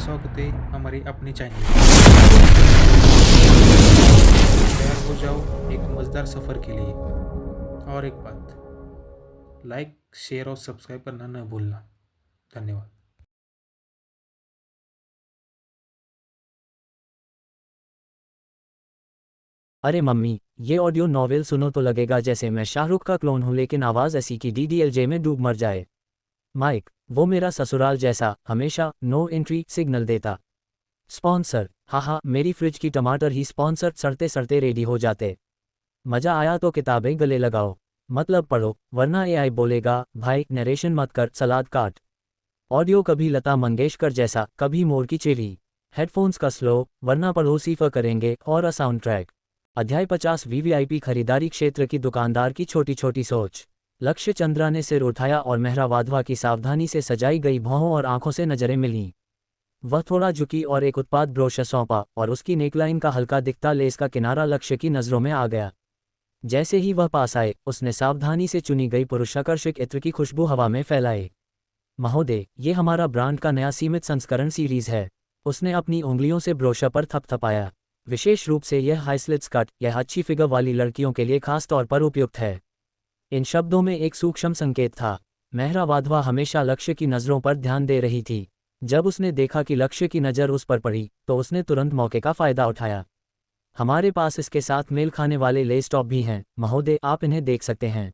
स्वागत है हमारे अपने चैनल। तैयार हो जाओ एक मज़ेदार सफ़र के लिए। और एक बात, लाइक शेयर और सब्सक्राइब करना न भूलना। धन्यवाद। अरे मम्मी, ये ऑडियो नॉवेल सुनो तो लगेगा जैसे मैं शाहरुख का क्लोन हूँ, लेकिन आवाज़ ऐसी कि डीडीएलजे में डूब मर जाए। माइक, वो मेरा ससुराल जैसा हमेशा नो एंट्री सिग्नल देता। स्पॉन्सर, हाँ मेरी फ्रिज की टमाटर ही स्पॉन्सर सड़ते सड़ते रेडी हो जाते। मज़ा आया तो किताबें गले लगाओ, मतलब पढ़ो, वरना एआई बोलेगा भाई नरेशन मत कर, सलाद काट। ऑडियो कभी लता मंगेशकर जैसा, कभी मोर की चिड़ी। हेडफोन्स का स्लो, वरना पड़ोसी फ करेंगे और साउंड ट्रैक। अध्याय 50 वीवीआईपी खरीदारी क्षेत्र की दुकानदार की छोटी छोटी सोच। लक्ष्य चंद्रा ने सिर उठाया और मेहरा वाधवा की सावधानी से सजाई गई भौहों और आंखों से नजरें मिलीं। वह थोड़ा झुकी और एक उत्पाद ब्रोशर सौंपा, और उसकी नेकलाइन का हल्का दिखता लेस का किनारा लक्ष्य की नज़रों में आ गया। जैसे ही वह पास आए, उसने सावधानी से चुनी गई पुरुषाकर्षक इत्र की खुशबू हवा में फैलाए। महोदय, ये हमारा ब्रांड का नया सीमित संस्करण सीरीज है। उसने अपनी उंगलियों से ब्रोशर पर थपथपाया। विशेष रूप से यह हाईस्लिट्स कट, यह अच्छी फिगर वाली लड़कियों के लिए खास तौर पर उपयुक्त है। इन शब्दों में एक सूक्ष्म संकेत था। मेहरा वाधवा हमेशा लक्ष्य की नज़रों पर ध्यान दे रही थी। जब उसने देखा कि लक्ष्य की नज़र उस पर पड़ी, तो उसने तुरंत मौके का फ़ायदा उठाया। हमारे पास इसके साथ मेल खाने वाले लेस टॉप भी हैं महोदय, आप इन्हें देख सकते हैं।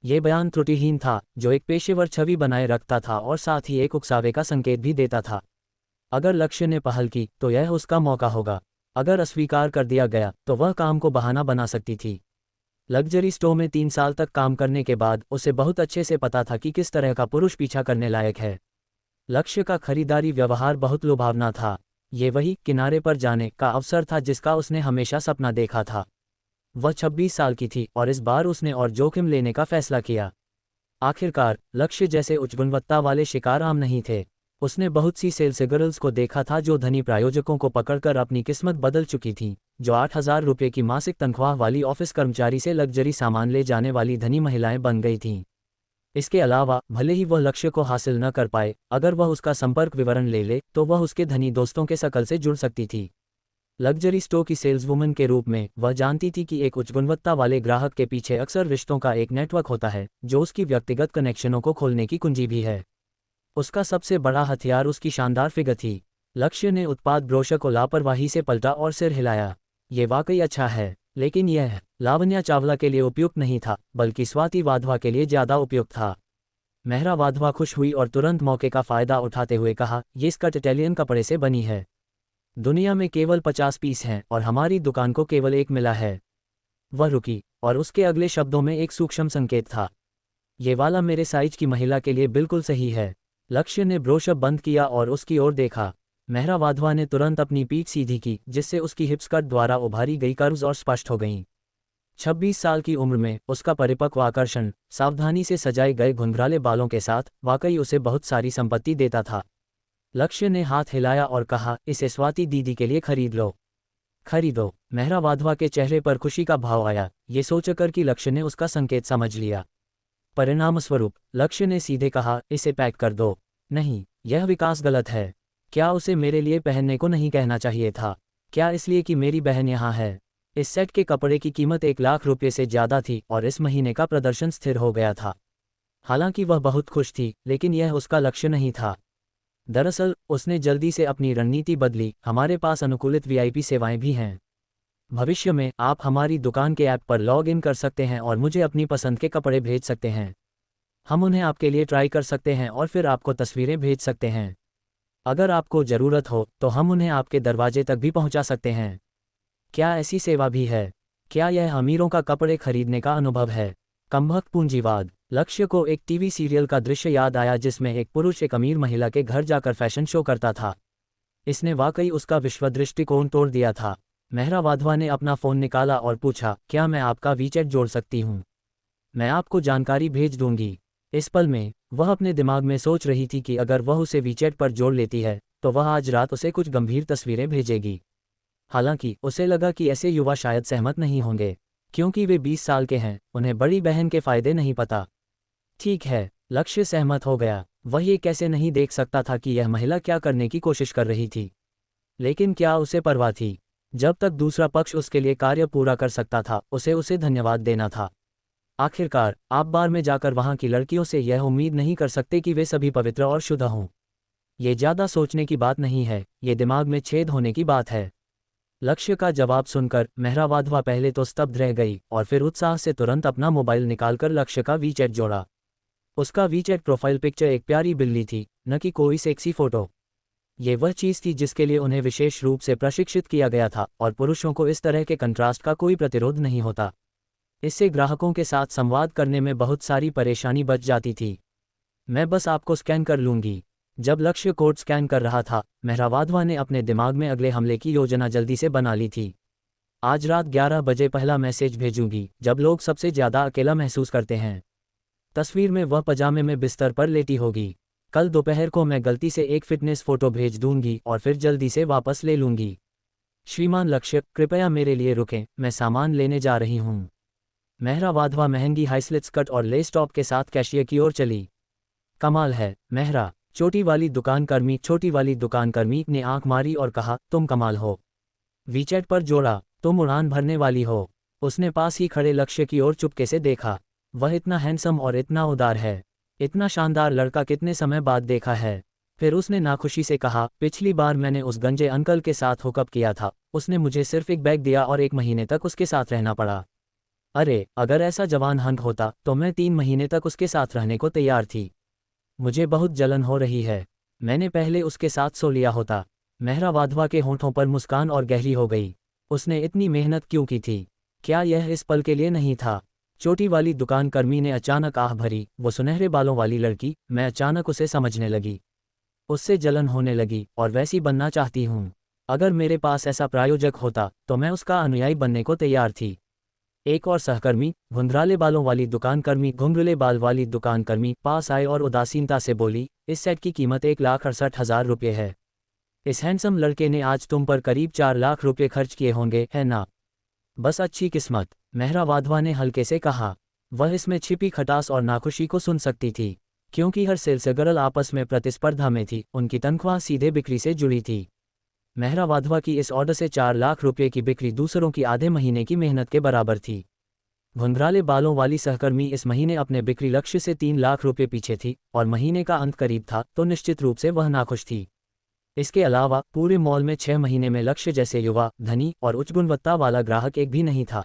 ये बयान त्रुटिहीन था, जो एक पेशेवर छवि बनाए रखता था और साथ ही एक उकसावे का संकेत भी देता था। अगर लक्ष्य ने पहल की तो यह उसका मौका होगा। अगर अस्वीकार कर दिया गया तो वह काम को बहाना बना सकती थी। लग्जरी स्टोर में 3 साल तक काम करने के बाद उसे बहुत अच्छे से पता था कि किस तरह का पुरुष पीछा करने लायक है। लक्ष्य का खरीदारी व्यवहार बहुत लुभावना था। ये वही किनारे पर जाने का अवसर था जिसका उसने हमेशा सपना देखा था। वह 26 साल की थी और इस बार उसने और जोखिम लेने का फैसला किया। आखिरकार लक्ष्य जैसे उच्च गुणवत्ता वाले शिकार आम नहीं थे। उसने बहुत सी सेल्स गर्ल्स को देखा था जो धनी प्रायोजकों को पकड़कर अपनी किस्मत बदल चुकी थीं, जो 8,000 रुपये की मासिक तनख्वाह वाली ऑफिस कर्मचारी से लग्जरी सामान ले जाने वाली धनी महिलाएं बन गई थीं। इसके अलावा भले ही वह लक्ष्य को हासिल न कर पाए, अगर वह उसका संपर्क विवरण ले ले तो वह उसके धनी दोस्तों के शकल से जुड़ सकती थी। लग्जरी स्टोर की सेल्सवुमन के रूप में वह जानती थी कि एक उच्च गुणवत्ता वाले ग्राहक के पीछे अक्सर रिश्तों का एक नेटवर्क होता है, जो उसकी व्यक्तिगत कनेक्शनों को खोलने की कुंजी भी है। उसका सबसे बड़ा हथियार उसकी शानदार फिगर थी। लक्ष्य ने उत्पाद ब्रोशर को लापरवाही से पलटा और सिर हिलाया। ये वाकई अच्छा है, लेकिन यह लावण्या चावला के लिए उपयुक्त नहीं था, बल्कि स्वाति वाधवा के लिए ज़्यादा उपयुक्त था। मेहरा वाधवा खुश हुई और तुरंत मौके का फ़ायदा उठाते हुए कहा, ये स्कर्ट इटालियन कपड़े से बनी है। दुनिया में केवल 50 पीस हैं और हमारी दुकान को केवल एक मिला है। वह रुकी, और उसके अगले शब्दों में एक सूक्ष्म संकेत था। ये वाला मेरे साइज की महिला के लिए बिल्कुल सही है। लक्ष्य ने ब्रोशर बंद किया और उसकी ओर देखा। मेहरा वाधवा ने तुरंत अपनी पीठ सीधी की, जिससे उसकी हिप्स कट द्वारा उभारी गई कर्व्स और स्पष्ट हो गईं। 26 साल की उम्र में उसका परिपक्व आकर्षण, सावधानी से सजाए गए घुंघराले बालों के साथ, वाकई उसे बहुत सारी संपत्ति देता था। लक्ष्य ने हाथ हिलाया और कहा, इसे स्वाति दीदी के लिए खरीद लो। खरीदो। मेहरा वाधवा के चेहरे पर खुशी का भाव आया, ये सोचकर कि लक्ष्य ने उसका संकेत समझ लिया। परिणामस्वरूप लक्ष्य ने सीधे कहा, इसे पैक कर दो। नहीं, यह विकास गलत है। क्या उसे मेरे लिए पहनने को नहीं कहना चाहिए था? क्या इसलिए कि मेरी बहन यहाँ है? इस सेट के कपड़े की कीमत 1,00,000 रुपये से ज़्यादा थी और इस महीने का प्रदर्शन स्थिर हो गया था। हालांकि वह बहुत खुश थी, लेकिन यह उसका लक्ष्य नहीं था। दरअसल उसने जल्दी से अपनी रणनीति बदली, हमारे पास अनुकूलित वीआईपी सेवाएं भी हैं। भविष्य में आप हमारी दुकान के ऐप पर लॉग इन कर सकते हैं और मुझे अपनी पसंद के कपड़े भेज सकते हैं। हम उन्हें आपके लिए ट्राई कर सकते हैं और फिर आपको तस्वीरें भेज सकते हैं। अगर आपको ज़रूरत हो तो हम उन्हें आपके दरवाजे तक भी पहुंचा सकते हैं। क्या ऐसी सेवा भी है? क्या यह अमीरों का कपड़े खरीदने का अनुभव है? कमबख्त पूंजीवाद। लक्ष्य को एक टीवी सीरियल का दृश्य याद आया जिसमें एक पुरुष एक अमीर महिला के घर जाकर फैशन शो करता था। इसने वाकई उसका विश्व दृष्टिकोण तोड़ दिया था। मेहरा वाधवा ने अपना फ़ोन निकाला और पूछा, क्या मैं आपका वीचैट जोड़ सकती हूँ? मैं आपको जानकारी भेज दूंगी। इस पल में वह अपने दिमाग में सोच रही थी कि अगर वह उसे वीचैट पर जोड़ लेती है तो वह आज रात उसे कुछ गंभीर तस्वीरें भेजेगी। हालांकि उसे लगा कि ऐसे युवा शायद सहमत नहीं होंगे, क्योंकि वे 20 साल के हैं, उन्हें बड़ी बहन के फायदे नहीं पता। ठीक है, लक्ष्य सहमत हो गया। वह ये कैसे नहीं देख सकता था कि यह महिला क्या करने की कोशिश कर रही थी। लेकिन क्या उसे परवाह थी? जब तक दूसरा पक्ष उसके लिए कार्य पूरा कर सकता था, उसे धन्यवाद देना था। आखिरकार आप बार में जाकर वहां की लड़कियों से यह उम्मीद नहीं कर सकते कि वे सभी पवित्र और शुद्ध हों। ये ज़्यादा सोचने की बात नहीं है, ये दिमाग में छेद होने की बात है। लक्ष्य का जवाब सुनकर मेहरा वाधवा पहले तो स्तब्ध रह गई और फिर उत्साह से तुरंत अपना मोबाइल निकालकर लक्ष्य का वीचैट जोड़ा। उसका वीचैट प्रोफाइल पिक्चर एक प्यारी बिल्ली थी, न कि कोई सेक्सी फोटो। ये वह चीज़ थी जिसके लिए उन्हें विशेष रूप से प्रशिक्षित किया गया था और पुरुषों को इस तरह के कंट्रास्ट का कोई प्रतिरोध नहीं होता। इससे ग्राहकों के साथ संवाद करने में बहुत सारी परेशानी बच जाती थी। मैं बस आपको स्कैन कर लूंगी। जब लक्ष्य कोड स्कैन कर रहा था, मेहरा वाधवा ने अपने दिमाग में अगले हमले की योजना जल्दी से बना ली थी। आज रात 11 बजे पहला मैसेज भेजूंगी, जब लोग सबसे ज़्यादा अकेला महसूस करते हैं। तस्वीर में वह पजामे में बिस्तर पर लेटी होगी। कल दोपहर को मैं गलती से एक फिटनेस फोटो भेज दूंगी और फिर जल्दी से वापस ले लूंगी। श्रीमान लक्ष्य, कृपया मेरे लिए रुकें, मैं सामान लेने जा रही हूँ। मेहरा वाधवा महंगी हाईस्लिट स्कर्ट और लेस टॉप के साथ कैशियर की ओर चली। कमाल है मेहरा, छोटी वाली दुकानकर्मी ने आंख मारी और कहा, तुम कमाल हो। वीचैट पर जोड़ा, तुम उड़ान भरने वाली हो। उसने पास ही खड़े लक्ष्य की ओर चुपके से देखा। वह इतना हैंडसम और इतना उदार है। इतना शानदार लड़का कितने समय बाद देखा है। फिर उसने नाखुशी से कहा, पिछली बार मैंने उस गंजे अंकल के साथ हुकअप किया था, उसने मुझे सिर्फ एक बैग दिया और 1 महीने तक उसके साथ रहना पड़ा। अरे, अगर ऐसा जवान हंक होता तो मैं 3 महीने तक उसके साथ रहने को तैयार थी। मुझे बहुत जलन हो रही है। मैंने पहले उसके साथ सो लिया होता। मेहरा वाधवा के होंठों पर मुस्कान और गहरी हो गई। उसने इतनी मेहनत क्यों की थी? क्या यह इस पल के लिए नहीं था? छोटी वाली दुकानकर्मी ने अचानक आह भरी। वो सुनहरे बालों वाली लड़की, मैं अचानक उसे समझने लगी। उससे जलन होने लगी और वैसी बनना चाहती हूँ। अगर मेरे पास ऐसा प्रायोजक होता तो मैं उसका अनुयायी बनने को तैयार थी। एक और सहकर्मी, घुंघराले बालों वाली दुकानकर्मी पास आए और उदासीनता से बोली, इस सेट की कीमत 1,68,000 रुपये है। इस हैंडसम लड़के ने आज तुम पर करीब 4 लाख रुपये खर्च किए होंगे, है ना? बस अच्छी किस्मत, मेहरा वाधवा ने हल्के से कहा। वह इसमें छिपी खटास और नाखुशी को सुन सकती थी, क्योंकि हर सेल्स गर्ल आपस में प्रतिस्पर्धा में थी। उनकी तनख्वाह सीधे बिक्री से जुड़ी थी। मेहरा वाधवा की इस ऑर्डर से 4 लाख रुपये की बिक्री दूसरों की आधे महीने की मेहनत के बराबर थी। घुंघराले बालों वाली सहकर्मी इस महीने अपने बिक्री लक्ष्य से 3 लाख रुपये पीछे थी और महीने का अंत करीब था, तो निश्चित रूप से वह नाखुश थी। इसके अलावा पूरे मॉल में 6 महीने में लक्ष्य जैसे युवा, धनी और उच्च गुणवत्ता वाला ग्राहक एक भी नहीं था।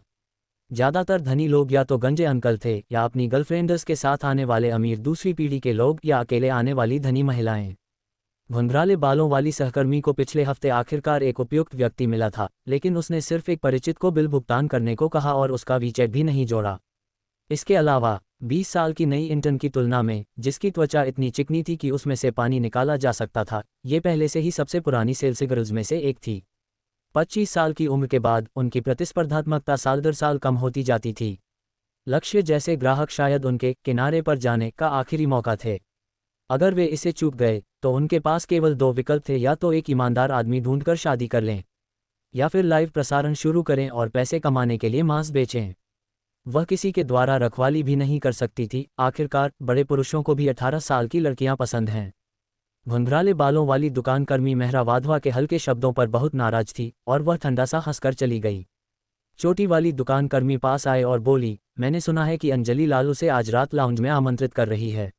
ज़्यादातर धनी लोग या तो गंजे अंकल थे या अपनी गर्लफ्रेंड्स के साथ आने वाले अमीर दूसरी पीढ़ी के लोग या अकेले आने वाली धनी महिलाएं। घुंघराले बालों वाली सहकर्मी को पिछले हफ्ते आखिरकार एक उपयुक्त व्यक्ति मिला था, लेकिन उसने सिर्फ एक परिचित को बिल भुगतान करने को कहा और उसका वीचैट भी नहीं जोड़ा। इसके अलावा 20 साल की नई इंटर्न की तुलना में, जिसकी त्वचा इतनी चिकनी थी कि उसमें से पानी निकाला जा सकता था, ये पहले से ही सबसे पुरानी सेल्स गर्ल्स में से एक थी। 25 साल की उम्र के बाद उनकी प्रतिस्पर्धात्मकता साल दर साल कम होती जाती थी। लक्ष्य जैसे ग्राहक शायद उनके किनारे पर जाने का आखिरी मौका थे। अगर वे इसे चूक गए तो उनके पास केवल 2 विकल्प थे, या तो एक ईमानदार आदमी ढूंढकर शादी कर लें या फिर लाइव प्रसारण शुरू करें और पैसे कमाने के लिए मांस बेचें। वह किसी के द्वारा रखवाली भी नहीं कर सकती थी। आखिरकार बड़े पुरुषों को भी 18 साल की लड़कियां पसंद हैं। घुंघराले बालों वाली दुकानकर्मी मेहरा वाधवा के हल्के शब्दों पर बहुत नाराज थी और वह ठंडा सा हंसकर चली गई। छोटी वाली दुकानकर्मी पास आए और बोली, मैंने सुना है कि अंजलि लाल उसे आज रात लाउंज में आमंत्रित कर रही है।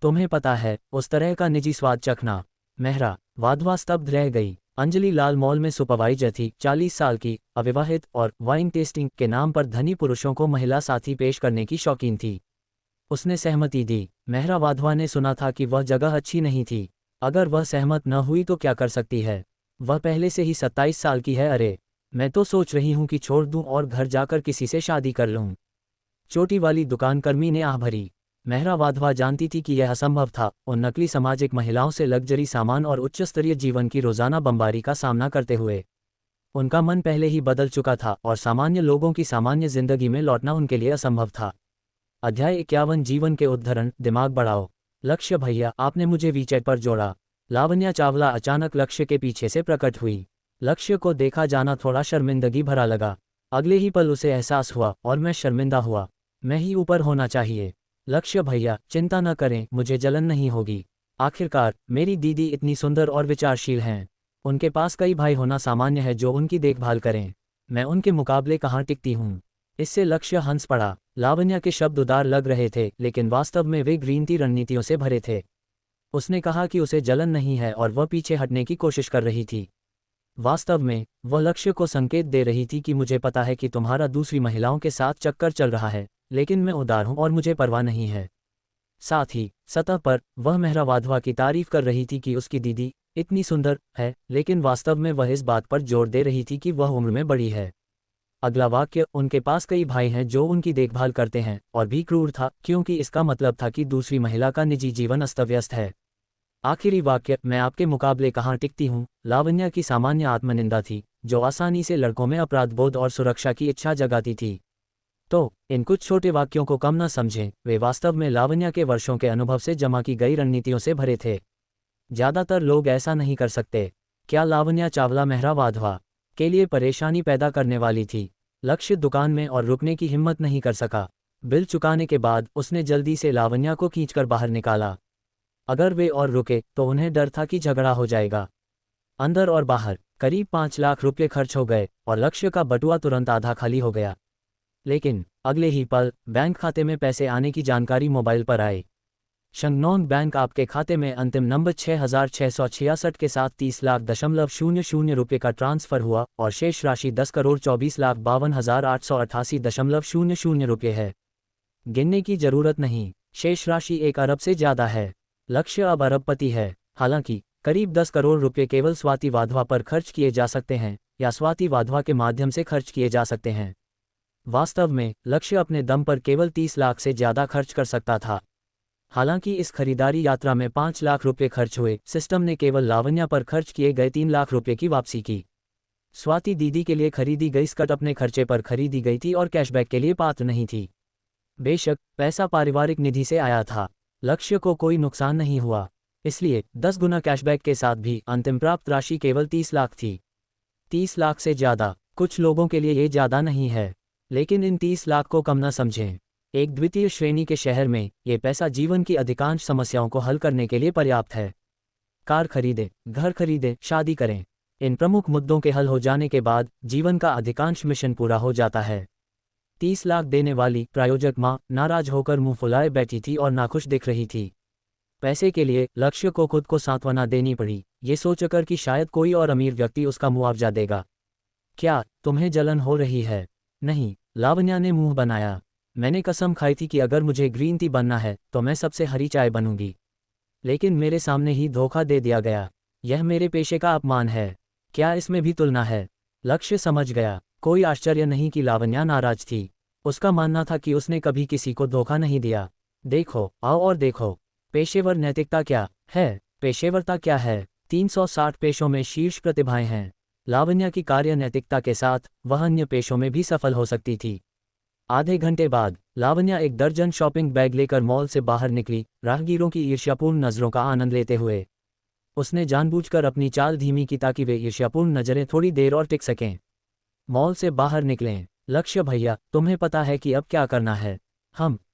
तुम्हें पता है, उस तरह का निजी स्वाद चखना। मेहरा वाधवा स्तब्ध रह गई। अंजलि लाल मॉल में सुपरवाइजर थी, 40 साल की, अविवाहित और वाइन टेस्टिंग के नाम पर धनी पुरुषों को महिला साथी पेश करने की शौकीन थी। उसने सहमति दी। मेहरा वाधवा ने सुना था कि वह जगह अच्छी नहीं थी। अगर वह सहमत न हुई तो क्या कर सकती है? वह पहले से ही 27 साल की है। अरे, मैं तो सोच रही हूँ कि छोड़ दूँ और घर जाकर किसी से शादी कर लूँ। छोटी वाली दुकानकर्मी ने आह भरी। मेहरा वाधवा जानती थी कि यह असंभव था। उन नकली सामाजिक महिलाओं से लग्जरी सामान और उच्च स्तरीय जीवन की रोजाना बमबारी का सामना करते हुए उनका मन पहले ही बदल चुका था और सामान्य लोगों की सामान्य जिंदगी में लौटना उनके लिए असंभव था। अध्याय 51 जीवन के उद्धरण, दिमाग बढ़ाओ। लक्ष्य भैया, आपने मुझे वीचैट पर जोड़ा। लावण्या चावला अचानक लक्ष्य के पीछे से प्रकट हुई। लक्ष्य को देखा जाना थोड़ा शर्मिंदगी भरा लगा। अगले ही पल उसे एहसास हुआ, और मैं शर्मिंदा हुआ। मैं ही ऊपर होना चाहिए। लक्ष्य भैया चिंता न करें, मुझे जलन नहीं होगी। आखिरकार मेरी दीदी इतनी सुंदर और विचारशील हैं। उनके पास कई भाई होना सामान्य है जो उनकी देखभाल करें। मैं उनके मुकाबले कहाँ टिकती हूँ। इससे लक्ष्य हंस पड़ा। लावण्या के शब्द उदार लग रहे थे, लेकिन वास्तव में वे घृणित रणनीतियों से भरे थे। उसने कहा कि उसे जलन नहीं है और वह पीछे हटने की कोशिश कर रही थी। वास्तव में वह लक्ष्य को संकेत दे रही थी कि मुझे पता है कि तुम्हारा दूसरी महिलाओं के साथ चक्कर चल रहा है, लेकिन मैं उदार हूं और मुझे परवाह नहीं है। साथ ही सतह पर वह मेहरा वाधवा की तारीफ कर रही थी कि उसकी दीदी इतनी सुंदर है, लेकिन वास्तव में वह इस बात पर जोर दे रही थी कि वह उम्र में बड़ी है। अगला वाक्य, उनके पास कई भाई हैं जो उनकी देखभाल करते हैं, और भी क्रूर था, क्योंकि इसका मतलब था कि दूसरी महिला का निजी जीवन अस्त-व्यस्त है। आखिरी वाक्य, मैं आपके मुकाबले कहाँ टिकती हूँ, लावण्या की सामान्य आत्मनिंदा थी, जो आसानी से लड़कों में अपराधबोध और सुरक्षा की इच्छा जगाती थी। तो इन कुछ छोटे वाक्यों को कम न समझें, वे वास्तव में लावण्या के वर्षों के अनुभव से जमा की गई रणनीतियों से भरे थे। ज्यादातर लोग ऐसा नहीं कर सकते। क्या लावण्या चावला मेहरा वाधवा के लिए परेशानी पैदा करने वाली थी? लक्ष्य दुकान में और रुकने की हिम्मत नहीं कर सका। बिल चुकाने के बाद उसने जल्दी से लावण्या को खींचकर बाहर निकाला। अगर वे और रुके तो उन्हें डर था कि झगड़ा हो जाएगा। अंदर और बाहर करीब 5 लाख रुपये खर्च हो गए और लक्ष्य का बटुआ तुरंत आधा खाली हो गया। लेकिन अगले ही पल बैंक खाते में पैसे आने की जानकारी मोबाइल पर आई। शंगनोंग बैंक आपके खाते में अंतिम नंबर 6666 के साथ 30,00,000 रुपये का ट्रांसफर हुआ और शेष राशि 10,24,52,888.00 रुपये है। गिनने की जरूरत नहीं, शेष राशि 1 अरब से ज़्यादा है। लक्ष्य अब अरबपति है। हालांकि करीब 10 करोड़ रुपये केवल स्वाति वाधवा पर खर्च किए जा सकते हैं या स्वाति वाधवा के माध्यम से खर्च किए जा सकते हैं। वास्तव में लक्ष्य अपने दम पर केवल 30 लाख से ज़्यादा खर्च कर सकता था। हालांकि इस खरीदारी यात्रा में 5 लाख रुपये खर्च हुए, सिस्टम ने केवल लावण्या पर खर्च किए गए 3 लाख रुपये की वापसी की। स्वाति दीदी के लिए खरीदी गई स्कर्ट अपने खर्चे पर खरीदी गई थी और कैशबैक के लिए पात्र नहीं थी। बेशक पैसा पारिवारिक निधि से आया था, लक्ष्य को कोई नुकसान नहीं हुआ, इसलिए 10 गुना कैशबैक के साथ भी अंतिम प्राप्त राशि केवल 30 लाख थी। 30 लाख से ज़्यादा कुछ लोगों के लिए ये ज़्यादा नहीं है, लेकिन इन 30 लाख को कम न समझें। एक द्वितीय श्रेणी के शहर में ये पैसा जीवन की अधिकांश समस्याओं को हल करने के लिए पर्याप्त है। कार खरीदें, घर खरीदें, शादी करें, इन प्रमुख मुद्दों के हल हो जाने के बाद जीवन का अधिकांश मिशन पूरा हो जाता है। 30 लाख देने वाली प्रायोजक माँ नाराज होकर मुंह फुलाए बैठी थी और नाखुश दिख रही थी। पैसे के लिए लक्ष्य को खुद को सांत्वना देनी पड़ी, ये सोचकर कि शायद कोई और अमीर व्यक्ति उसका मुआवजा देगा। क्या तुम्हें जलन हो रही है? नहीं, लावण्या ने मुंह बनाया। मैंने कसम खाई थी कि अगर मुझे ग्रीन टी बनना है तो मैं सबसे हरी चाय बनूंगी, लेकिन मेरे सामने ही धोखा दे दिया गया। यह मेरे पेशे का अपमान है। क्या इसमें भी तुलना है? लक्ष्य समझ गया। कोई आश्चर्य नहीं कि लावण्या नाराज थी। उसका मानना था कि उसने कभी किसी को धोखा नहीं दिया। देखो, आओ और देखो, पेशेवर नैतिकता क्या है, पेशेवरता क्या है। 360 पेशों में शीर्ष प्रतिभाएं हैं। लावण्या की कार्य नैतिकता के साथ वह अन्य पेशों में भी सफल हो सकती थी। आधे घंटे बाद लावण्या एक दर्जन शॉपिंग बैग लेकर मॉल से बाहर निकली, राहगीरों की ईर्ष्यापूर्ण नज़रों का आनंद लेते हुए। उसने जानबूझकर अपनी चाल धीमी की ताकि वे ईर्ष्यापूर्ण नज़रें थोड़ी देर और टिक सकें। मॉल से बाहर निकलें। लक्ष्य भैया, तुम्हें पता है कि अब क्या करना है?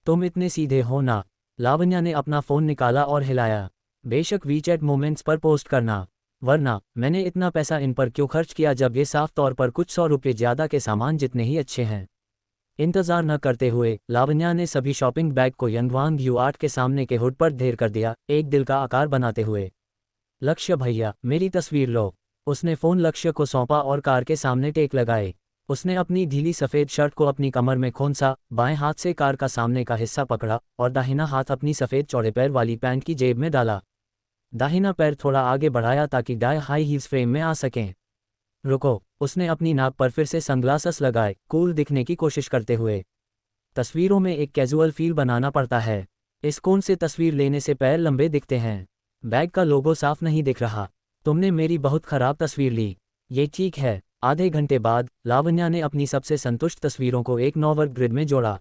तुम इतने सीधे हो ना? लावण्या ने अपना फ़ोन निकाला और हिलाया। बेशक वीचैट मोमेंट्स पर पोस्ट करना, वरना मैंने इतना पैसा इन पर क्यों खर्च किया जब ये साफ तौर पर कुछ 100 रुपये ज़्यादा के सामान जितने ही अच्छे हैं। इंतजार न करते हुए लावण्या ने सभी शॉपिंग बैग को यंगवांग यू8 के सामने के हुड पर ढेर कर दिया, एक दिल का आकार बनाते हुए। लक्ष्य भैया, मेरी तस्वीर लो। उसने फ़ोन लक्ष्य को सौंपा और कार के सामने टेक लगाए। उसने अपनी ढीली सफ़ेद शर्ट को अपनी कमर में खोंसा, बाएं हाथ से कार का सामने का हिस्सा पकड़ा और दाहिना हाथ अपनी सफ़ेद चौड़े पैर वाली पैंट की जेब में डाला। दाहिना पैर थोड़ा आगे बढ़ाया ताकि डाई हाई हील्स फ्रेम में आ सकें। रुको, उसने अपनी नाक पर फिर से सनग्लासेस लगाए, कूल दिखने की कोशिश करते हुए। तस्वीरों में एक कैजुअल फील बनाना पड़ता है। इस कोण से तस्वीर लेने से पैर लंबे दिखते हैं। बैग का लोगो साफ नहीं दिख रहा। तुमने मेरी बहुत खराब तस्वीर ली। ये ठीक है। आधे घंटे बाद लावण्या ने अपनी सबसे संतुष्ट तस्वीरों को एक नौवर ग्रिड में जोड़ा।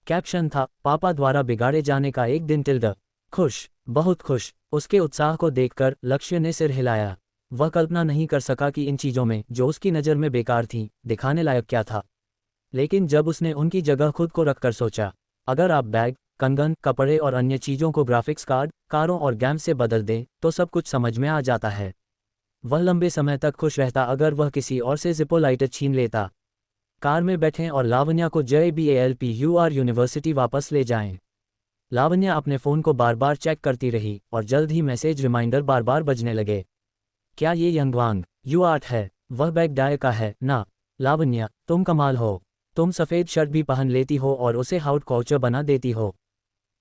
कैप्शन था, पापा द्वारा बिगाड़े जाने का एक दिन टिल्ड। खुश, बहुत खुश। उसके उत्साह को देखकर लक्ष्य ने सिर हिलाया। वह कल्पना नहीं कर सका कि इन चीज़ों में जो उसकी नज़र में बेकार थीं, दिखाने लायक क्या था। लेकिन जब उसने उनकी जगह खुद को रखकर सोचा, अगर आप बैग, कंगन, कपड़े और अन्य चीज़ों को ग्राफिक्स कार्ड, कारों और गेम से बदल दें तो सब कुछ समझ में आ जाता है। वह लंबे समय तक खुश रहता अगर वह किसी और से जिप्पो लाइटर छीन लेता। कार में बैठें और लावण्या को JBALPUR यूनिवर्सिटी वापस ले जाएं। लावण्या अपने फ़ोन को बार बार चेक करती रही और जल्द ही मैसेज रिमाइंडर बार बार बजने लगे। क्या ये यंगवांग U8 है? वह बैग डाय का है ना? लावण्या, तुम कमाल हो। तुम सफ़ेद शर्ट भी पहन लेती हो और उसे हाउट काउचर बना देती हो।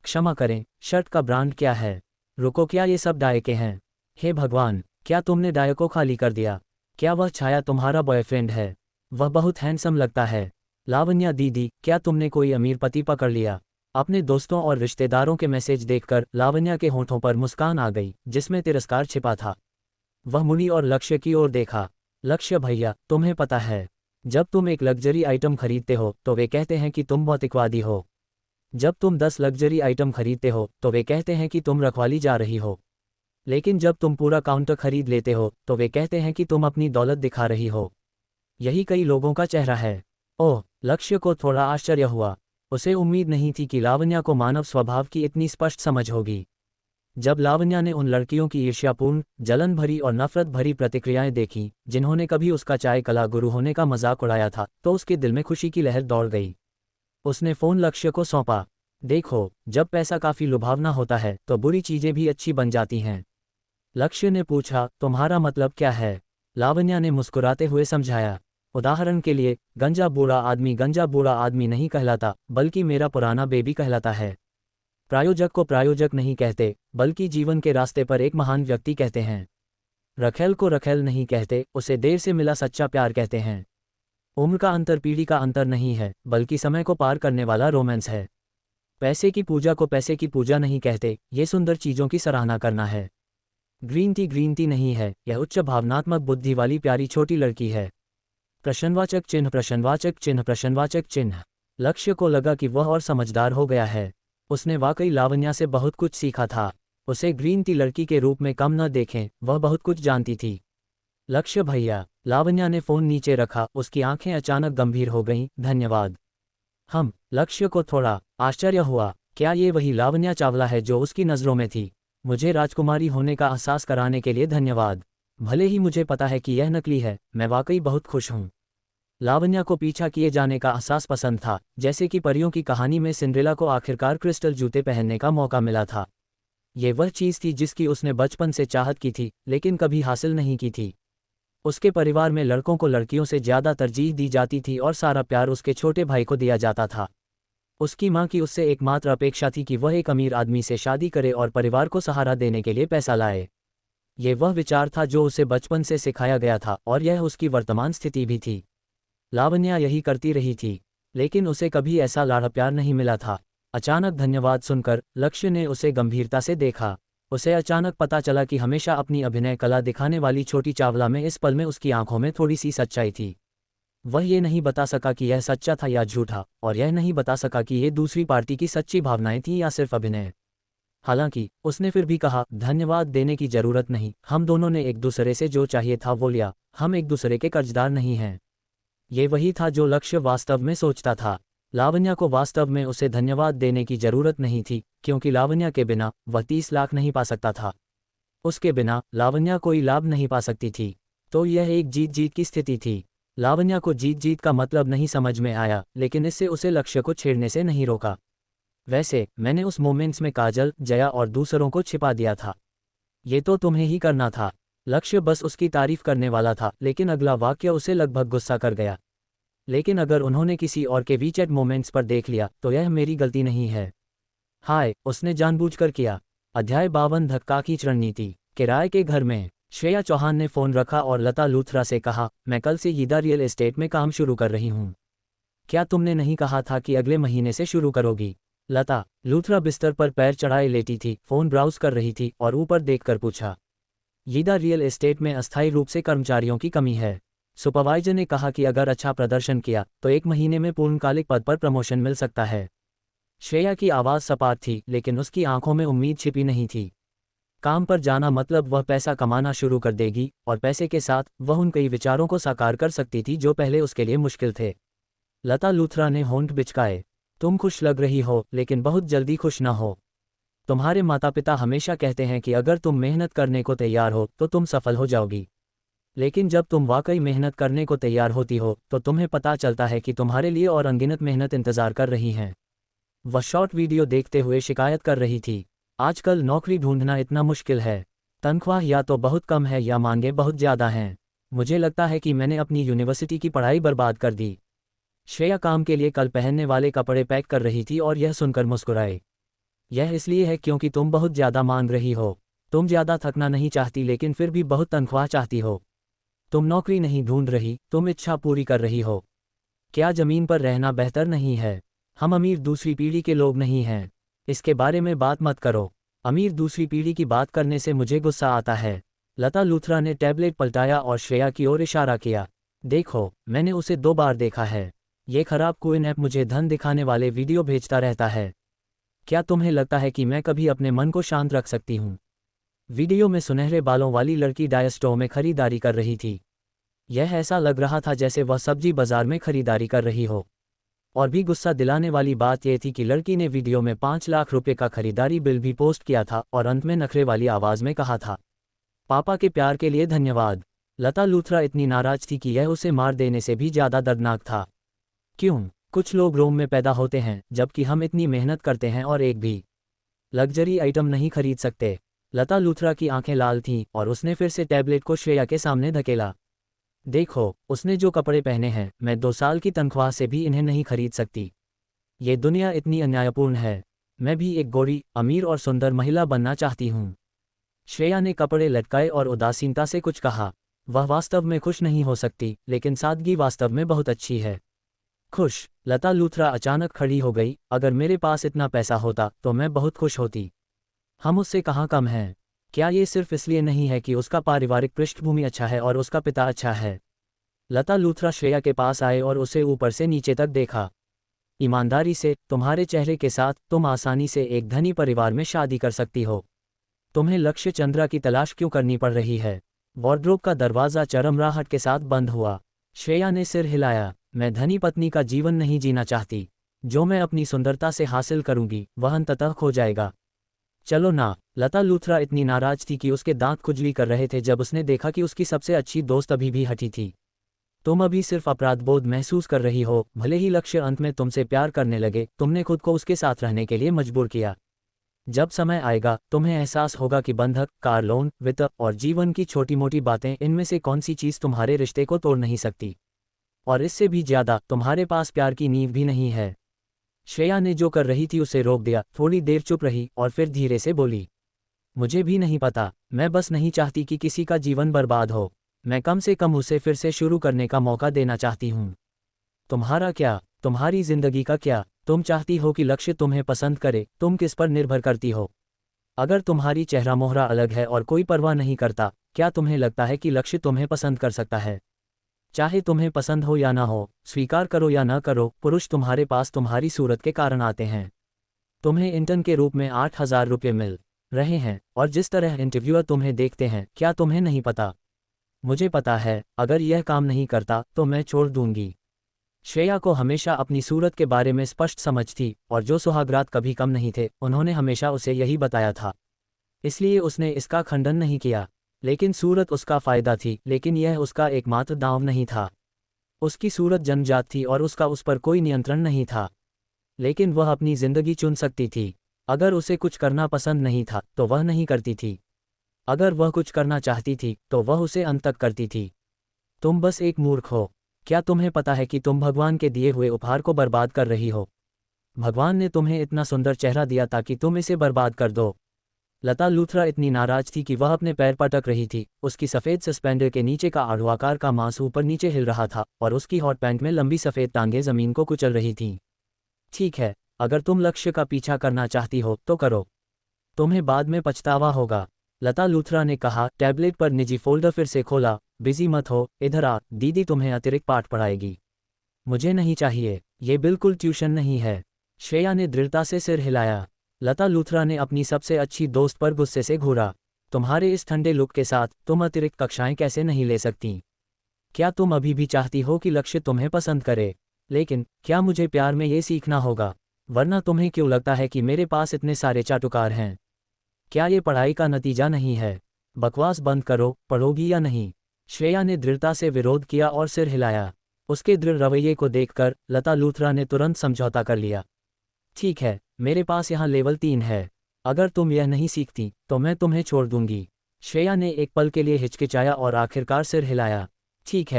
क्षमा करें, शर्ट का ब्रांड क्या है? रुको, क्या ये सब डाय के हैं? हे भगवान, क्या तुमने डाय को खाली कर दिया? क्या वह छाया तुम्हारा बॉयफ्रेंड है? वह बहुत हैंडसम लगता है। लावण्या दीदी, क्या तुमने कोई अमीर पति पकड़ लिया? अपने दोस्तों और रिश्तेदारों के मैसेज देखकर लावण्या के होंठों पर मुस्कान आ गई जिसमें तिरस्कार छिपा था। वह मुड़ी और लक्ष्य की ओर देखा। लक्ष्य भैया, तुम्हें पता है, जब तुम एक लग्जरी आइटम खरीदते हो तो वे कहते हैं कि तुम भौतिकवादी हो। जब तुम 10 लग्जरी आइटम खरीदते हो तो वे कहते हैं कि तुम रखवाली जा रही हो। लेकिन जब तुम पूरा काउंटर खरीद लेते हो तो वे कहते हैं कि तुम अपनी दौलत दिखा रही हो। यही कई लोगों का चेहरा है। ओह, लक्ष्य को थोड़ा आश्चर्य हुआ। उसे उम्मीद नहीं थी कि लावण्या को मानव स्वभाव की इतनी स्पष्ट समझ होगी। जब लावण्या ने उन लड़कियों की ईर्ष्यापूर्ण, जलन भरी और नफरत भरी प्रतिक्रियाएं देखीं जिन्होंने कभी उसका चाय कला गुरु होने का मजाक उड़ाया था तो उसके दिल में खुशी की लहर दौड़ गई। उसने फ़ोन लक्ष्य को सौंपा। देखो, जब पैसा काफ़ी लुभावना होता है तो बुरी चीज़ें भी अच्छी बन जाती हैं। लक्ष्य ने पूछा, तुम्हारा मतलब क्या है? लावण्या ने मुस्कुराते हुए समझाया, उदाहरण के लिए, गंजा बूढ़ा आदमी नहीं कहलाता बल्कि मेरा पुराना बेबी कहलाता है। प्रायोजक को प्रायोजक नहीं कहते बल्कि जीवन के रास्ते पर एक महान व्यक्ति कहते हैं। रखेल को रखेल नहीं कहते, उसे देर से मिला सच्चा प्यार कहते हैं। उम्र का अंतर पीढ़ी का अंतर नहीं है बल्कि समय को पार करने वाला रोमांस है। पैसे की पूजा को पैसे की पूजा नहीं कहते, ये सुंदर चीज़ों की सराहना करना है। ग्रीन टी नहीं है, यह उच्च भावनात्मक बुद्धि वाली प्यारी छोटी लड़की है। प्रश्नवाचक चिन्ह प्रश्नवाचक चिन्ह प्रश्नवाचक चिन्ह। लक्ष्य को लगा कि वह और समझदार हो गया है। उसने वाकई लावण्या से बहुत कुछ सीखा था। उसे ग्रीन टी लड़की के रूप में कम न देखें, वह बहुत कुछ जानती थी। लक्ष्य भैया, लावण्या ने फ़ोन नीचे रखा, उसकी आंखें अचानक गंभीर हो गईं। धन्यवाद। लक्ष्य को थोड़ा आश्चर्य हुआ। क्या ये वही लावण्या चावला है जो उसकी नज़रों में थी? मुझे राजकुमारी होने का एहसास कराने के लिए धन्यवाद। भले ही मुझे पता है कि यह नकली है, मैं वाकई बहुत खुश हूँ। लावण्या को पीछा किए जाने का एहसास पसंद था, जैसे कि परियों की कहानी में सिंड्रेला को आखिरकार क्रिस्टल जूते पहनने का मौका मिला था। ये वह चीज़ थी जिसकी उसने बचपन से चाहत की थी लेकिन कभी हासिल नहीं की थी। उसके परिवार में लड़कों को लड़कियों से ज़्यादा तरजीह दी जाती थी और सारा प्यार उसके छोटे भाई को दिया जाता था। उसकी माँ की उससे एकमात्र अपेक्षा थी कि वह एक अमीर आदमी से शादी करे और परिवार को सहारा देने के लिए पैसा लाए। ये वह विचार था जो उसे बचपन से सिखाया गया था और यह उसकी वर्तमान स्थिति भी थी। लावण्या यही करती रही थी, लेकिन उसे कभी ऐसा लाड़ा प्यार नहीं मिला था। अचानक धन्यवाद सुनकर लक्ष्य ने उसे गंभीरता से देखा। उसे अचानक पता चला कि हमेशा अपनी अभिनय कला दिखाने वाली छोटी चावला में इस पल में उसकी आंखों में थोड़ी सी सच्चाई थी। वह ये नहीं बता सका कि यह सच्चा था या झूठा, और यह नहीं बता सका कि ये दूसरी पार्टी की सच्ची भावनाएं थीं या सिर्फ अभिनय। हालांकि उसने फिर भी कहा, धन्यवाद देने की जरूरत नहीं, हम दोनों ने एक दूसरे से जो चाहिए था वो लिया, हम एक दूसरे के कर्जदार नहीं हैं। ये वही था जो लक्ष्य वास्तव में सोचता था। लावण्या को वास्तव में उसे धन्यवाद देने की जरूरत नहीं थी, क्योंकि लावण्या के बिना वह 30 लाख नहीं पा सकता था। उसके बिना लावण्या कोई लाभ नहीं पा सकती थी। तो यह एक जीत जीत की स्थिति थी। लावण्या को जीत जीत का मतलब नहीं समझ में आया, लेकिन इससे उसे लक्ष्य को छेड़ने से नहीं रोका। वैसे मैंने उस मोमेंट्स में काजल, जया और दूसरों को छिपा दिया था। ये तो तुम्हें ही करना था। लक्ष्य बस उसकी तारीफ करने वाला था, लेकिन अगला वाक्य उसे लगभग गुस्सा कर गया। लेकिन अगर उन्होंने किसी और के वीचैट मोमेंट्स पर देख लिया तो यह मेरी गलती नहीं है। हाय, उसने जानबूझकर किया। अध्याय 52 धक्का की रणनीति। किराए के घर में श्रेया चौहान ने फ़ोन रखा और लता लूथरा से कहा, मैं कल से यीदा रियल एस्टेट में काम शुरू कर रही हूँ। क्या तुमने नहीं कहा था कि अगले महीने से शुरू करोगी? लता लूथरा बिस्तर पर पैर चढ़ाए लेटी थी, फ़ोन ब्राउज कर रही थी और ऊपर देखकर पूछा, यीदा रियल एस्टेट में अस्थायी रूप से कर्मचारियों की कमी है। सुपरवाइजर ने कहा कि अगर अच्छा प्रदर्शन किया तो 1 महीने में पूर्णकालिक पद पर प्रमोशन मिल सकता है। श्रेया की आवाज़ सपाट थी, लेकिन उसकी आंखों में उम्मीद छिपी नहीं थी। काम पर जाना मतलब वह पैसा कमाना शुरू कर देगी, और पैसे के साथ वह उन कई विचारों को साकार कर सकती थी जो पहले उसके लिए मुश्किल थे। लता लूथरा ने होंठ बिचकाए। तुम खुश लग रही हो, लेकिन बहुत जल्दी खुश ना हो। तुम्हारे माता पिता हमेशा कहते हैं कि अगर तुम मेहनत करने को तैयार हो तो तुम सफल हो जाओगी। लेकिन जब तुम वाकई मेहनत करने को तैयार होती हो तो तुम्हें पता चलता है कि तुम्हारे लिए और अनगिनत मेहनत इंतजार कर रही हैं। वह शॉर्ट वीडियो देखते हुए शिकायत कर रही थी, आजकल नौकरी ढूंढना इतना मुश्किल है। तनख्वाह या तो बहुत कम है या मांगे बहुत ज़्यादा हैं। मुझे लगता है कि मैंने अपनी यूनिवर्सिटी की पढ़ाई बर्बाद कर दी। श्रेया काम के लिए कल पहनने वाले कपड़े पैक कर रही थी और यह सुनकर मुस्कुराई। यह इसलिए है क्योंकि तुम बहुत ज़्यादा मांग रही हो। तुम ज़्यादा थकना नहीं चाहती लेकिन फिर भी बहुत तनख्वाह चाहती हो। तुम नौकरी नहीं ढूंढ रही, तुम इच्छा पूरी कर रही हो। क्या ज़मीन पर रहना बेहतर नहीं है? हम अमीर दूसरी पीढ़ी के लोग नहीं हैं। इसके बारे में बात मत करो। अमीर दूसरी पीढ़ी की बात करने से मुझे गुस्सा आता है। लता लूथरा ने टैबलेट पलटाया और श्रेया की ओर इशारा किया। देखो, मैंने उसे 2 बार देखा है। ये खराब कोइन ऐप मुझे धन दिखाने वाले वीडियो भेजता रहता है। क्या तुम्हें लगता है कि मैं कभी अपने मन को शांत रख सकती हूँ? वीडियो में सुनहरे बालों वाली लड़की डायर स्टोर में खरीदारी कर रही थी। यह ऐसा लग रहा था जैसे वह सब्जी बाजार में खरीदारी कर रही हो। और भी गुस्सा दिलाने वाली बात यह थी कि लड़की ने वीडियो में 5 लाख रुपए का खरीदारी बिल भी पोस्ट किया था और अंत में नखरे वाली आवाज़ में कहा था, पापा के प्यार के लिए धन्यवाद। लता लूथरा इतनी नाराज थी कि यह उसे मार देने से भी ज़्यादा दर्दनाक था। क्यों? कुछ लोग रोम में पैदा होते हैं जबकि हम इतनी मेहनत करते हैं और एक भी लग्जरी आइटम नहीं खरीद सकते। लता लूथरा की आंखें लाल थीं और उसने फिर से टैबलेट को श्रेया के सामने धकेला। देखो, उसने जो कपड़े पहने हैं, मैं 2 साल की तनख्वाह से भी इन्हें नहीं खरीद सकती। ये दुनिया इतनी अन्यायपूर्ण है। मैं भी एक गोरी, अमीर और सुंदर महिला बनना चाहती हूँ। श्रेया ने कपड़े लटकाए और उदासीनता से कुछ कहा। वह वास्तव में खुश नहीं हो सकती, लेकिन सादगी वास्तव में बहुत अच्छी है। खुश? लता लूथरा अचानक खड़ी हो गई। अगर मेरे पास इतना पैसा होता तो मैं बहुत खुश होती। हम उससे कहाँ कम हैं? क्या ये सिर्फ इसलिए नहीं है कि उसका पारिवारिक पृष्ठभूमि अच्छा है और उसका पिता अच्छा है? लता लूथरा श्रेया के पास आए और उसे ऊपर से नीचे तक देखा। ईमानदारी से, तुम्हारे चेहरे के साथ तुम आसानी से एक धनी परिवार में शादी कर सकती हो। तुम्हें लक्ष्य चंद्रा की तलाश क्यों करनी पड़ रही है? वार्डरोब का दरवाज़ा चरमराहट के साथ बंद हुआ। श्रेया ने सिर हिलाया। मैं धनी पत्नी का जीवन नहीं जीना चाहती। जो मैं अपनी सुंदरता से हासिल करूंगी वह अंततः खो जाएगा। चलो ना। लता लूथरा इतनी नाराज थी कि उसके दांत खुजली कर रहे थे जब उसने देखा कि उसकी सबसे अच्छी दोस्त अभी भी हटी थी। तुम अभी सिर्फ अपराधबोध महसूस कर रही हो। भले ही लक्ष्य अंत में तुमसे प्यार करने लगे, तुमने खुद को उसके साथ रहने के लिए मजबूर किया। जब समय आएगा तुम्हें एहसास होगा कि बंधक, कार लोन, वित्त और जीवन की छोटी मोटी बातें, इनमें से कौन सी चीज़ तुम्हारे रिश्ते को तोड़ नहीं सकती। और इससे भी ज़्यादा, तुम्हारे पास प्यार की नींव भी नहीं है। श्रेया ने जो कर रही थी उसे रोक दिया। थोड़ी देर चुप रही और फिर धीरे से बोली, मुझे भी नहीं पता। मैं बस नहीं चाहती कि किसी का जीवन बर्बाद हो। मैं कम से कम उसे फिर से शुरू करने का मौका देना चाहती हूँ। तुम्हारा क्या? तुम्हारी जिंदगी का क्या? तुम चाहती हो कि लक्ष्य तुम्हें पसंद करे? तुम किस पर निर्भर करती हो? अगर तुम्हारी चेहरा मोहरा अलग है और कोई परवाह नहीं करता, क्या तुम्हें लगता है कि लक्ष्य तुम्हें पसंद कर सकता है? चाहे तुम्हें पसंद हो या ना हो, स्वीकार करो या न करो, पुरुष तुम्हारे पास तुम्हारी सूरत के कारण आते हैं। तुम्हें इंटर्न के रूप में 8,000 रुपये मिल रहे हैं और जिस तरह इंटरव्यूअर तुम्हें देखते हैं, क्या तुम्हें नहीं पता? मुझे पता है, अगर यह काम नहीं करता तो मैं छोड़ दूंगी। श्रेया को हमेशा अपनी सूरत के बारे में स्पष्ट समझ थी और जो सुहागरात कभी कम नहीं थे, उन्होंने हमेशा उसे यही बताया था। इसलिए उसने इसका खंडन नहीं किया। लेकिन सूरत उसका फ़ायदा थी, लेकिन यह उसका एकमात्र दांव नहीं था। उसकी सूरत जन्मजात थी और उसका उस पर कोई नियंत्रण नहीं था। लेकिन वह अपनी ज़िंदगी चुन सकती थी। अगर उसे कुछ करना पसंद नहीं था तो वह नहीं करती थी। अगर वह कुछ करना चाहती थी तो वह उसे अंत तक करती थी। तुम बस एक मूर्ख हो। क्या तुम्हें पता है कि तुम भगवान के दिए हुए उपहार को बर्बाद कर रही हो? भगवान ने तुम्हें इतना सुंदर चेहरा दिया ताकि तुम इसे बर्बाद कर दो। लता लूथरा इतनी नाराज थी कि वह अपने पैर पटक रही थी। उसकी सफ़ेद सस्पेंडर के नीचे का आड़ू का मांस ऊपर नीचे हिल रहा था और उसकी हॉट पैंट में लंबी सफ़ेद टांगें ज़मीन को कुचल रही थीं। ठीक है, अगर तुम लक्ष्य का पीछा करना चाहती हो तो करो। तुम्हें बाद में पछतावा होगा। लता लूथरा ने कहा। टैबलेट पर निजी फोल्डर फिर से खोला। बिजी मत हो, इधर आ, दीदी तुम्हें अतिरिक्त पाठ पढ़ाएगी। मुझे नहीं चाहिए, ये बिल्कुल ट्यूशन नहीं है। श्रेया ने दृढ़ता से सिर हिलाया। लता लूथरा ने अपनी सबसे अच्छी दोस्त पर गुस्से से घूरा। तुम्हारे इस ठंडे लुक के साथ तुम अतिरिक्त कक्षाएं कैसे नहीं ले सकती? क्या तुम अभी भी चाहती हो कि लक्ष्य तुम्हें पसंद करे? लेकिन क्या मुझे प्यार में ये सीखना होगा? वरना तुम्हें क्यों लगता है कि मेरे पास इतने सारे चाटुकार हैं? क्या ये पढ़ाई का नतीजा नहीं है? बकवास बंद करो, पढ़ोगी या नहीं? श्रेया ने दृढ़ता से विरोध किया और सिर हिलाया। उसके दृढ़ रवैये को देखकर लता लूथरा ने तुरंत समझौता कर लिया। ठीक है, मेरे पास यहाँ लेवल 3 है। अगर तुम यह नहीं सीखती तो मैं तुम्हें छोड़ दूंगी। श्रेया ने एक पल के लिए हिचकिचाया और आखिरकार सिर हिलाया। ठीक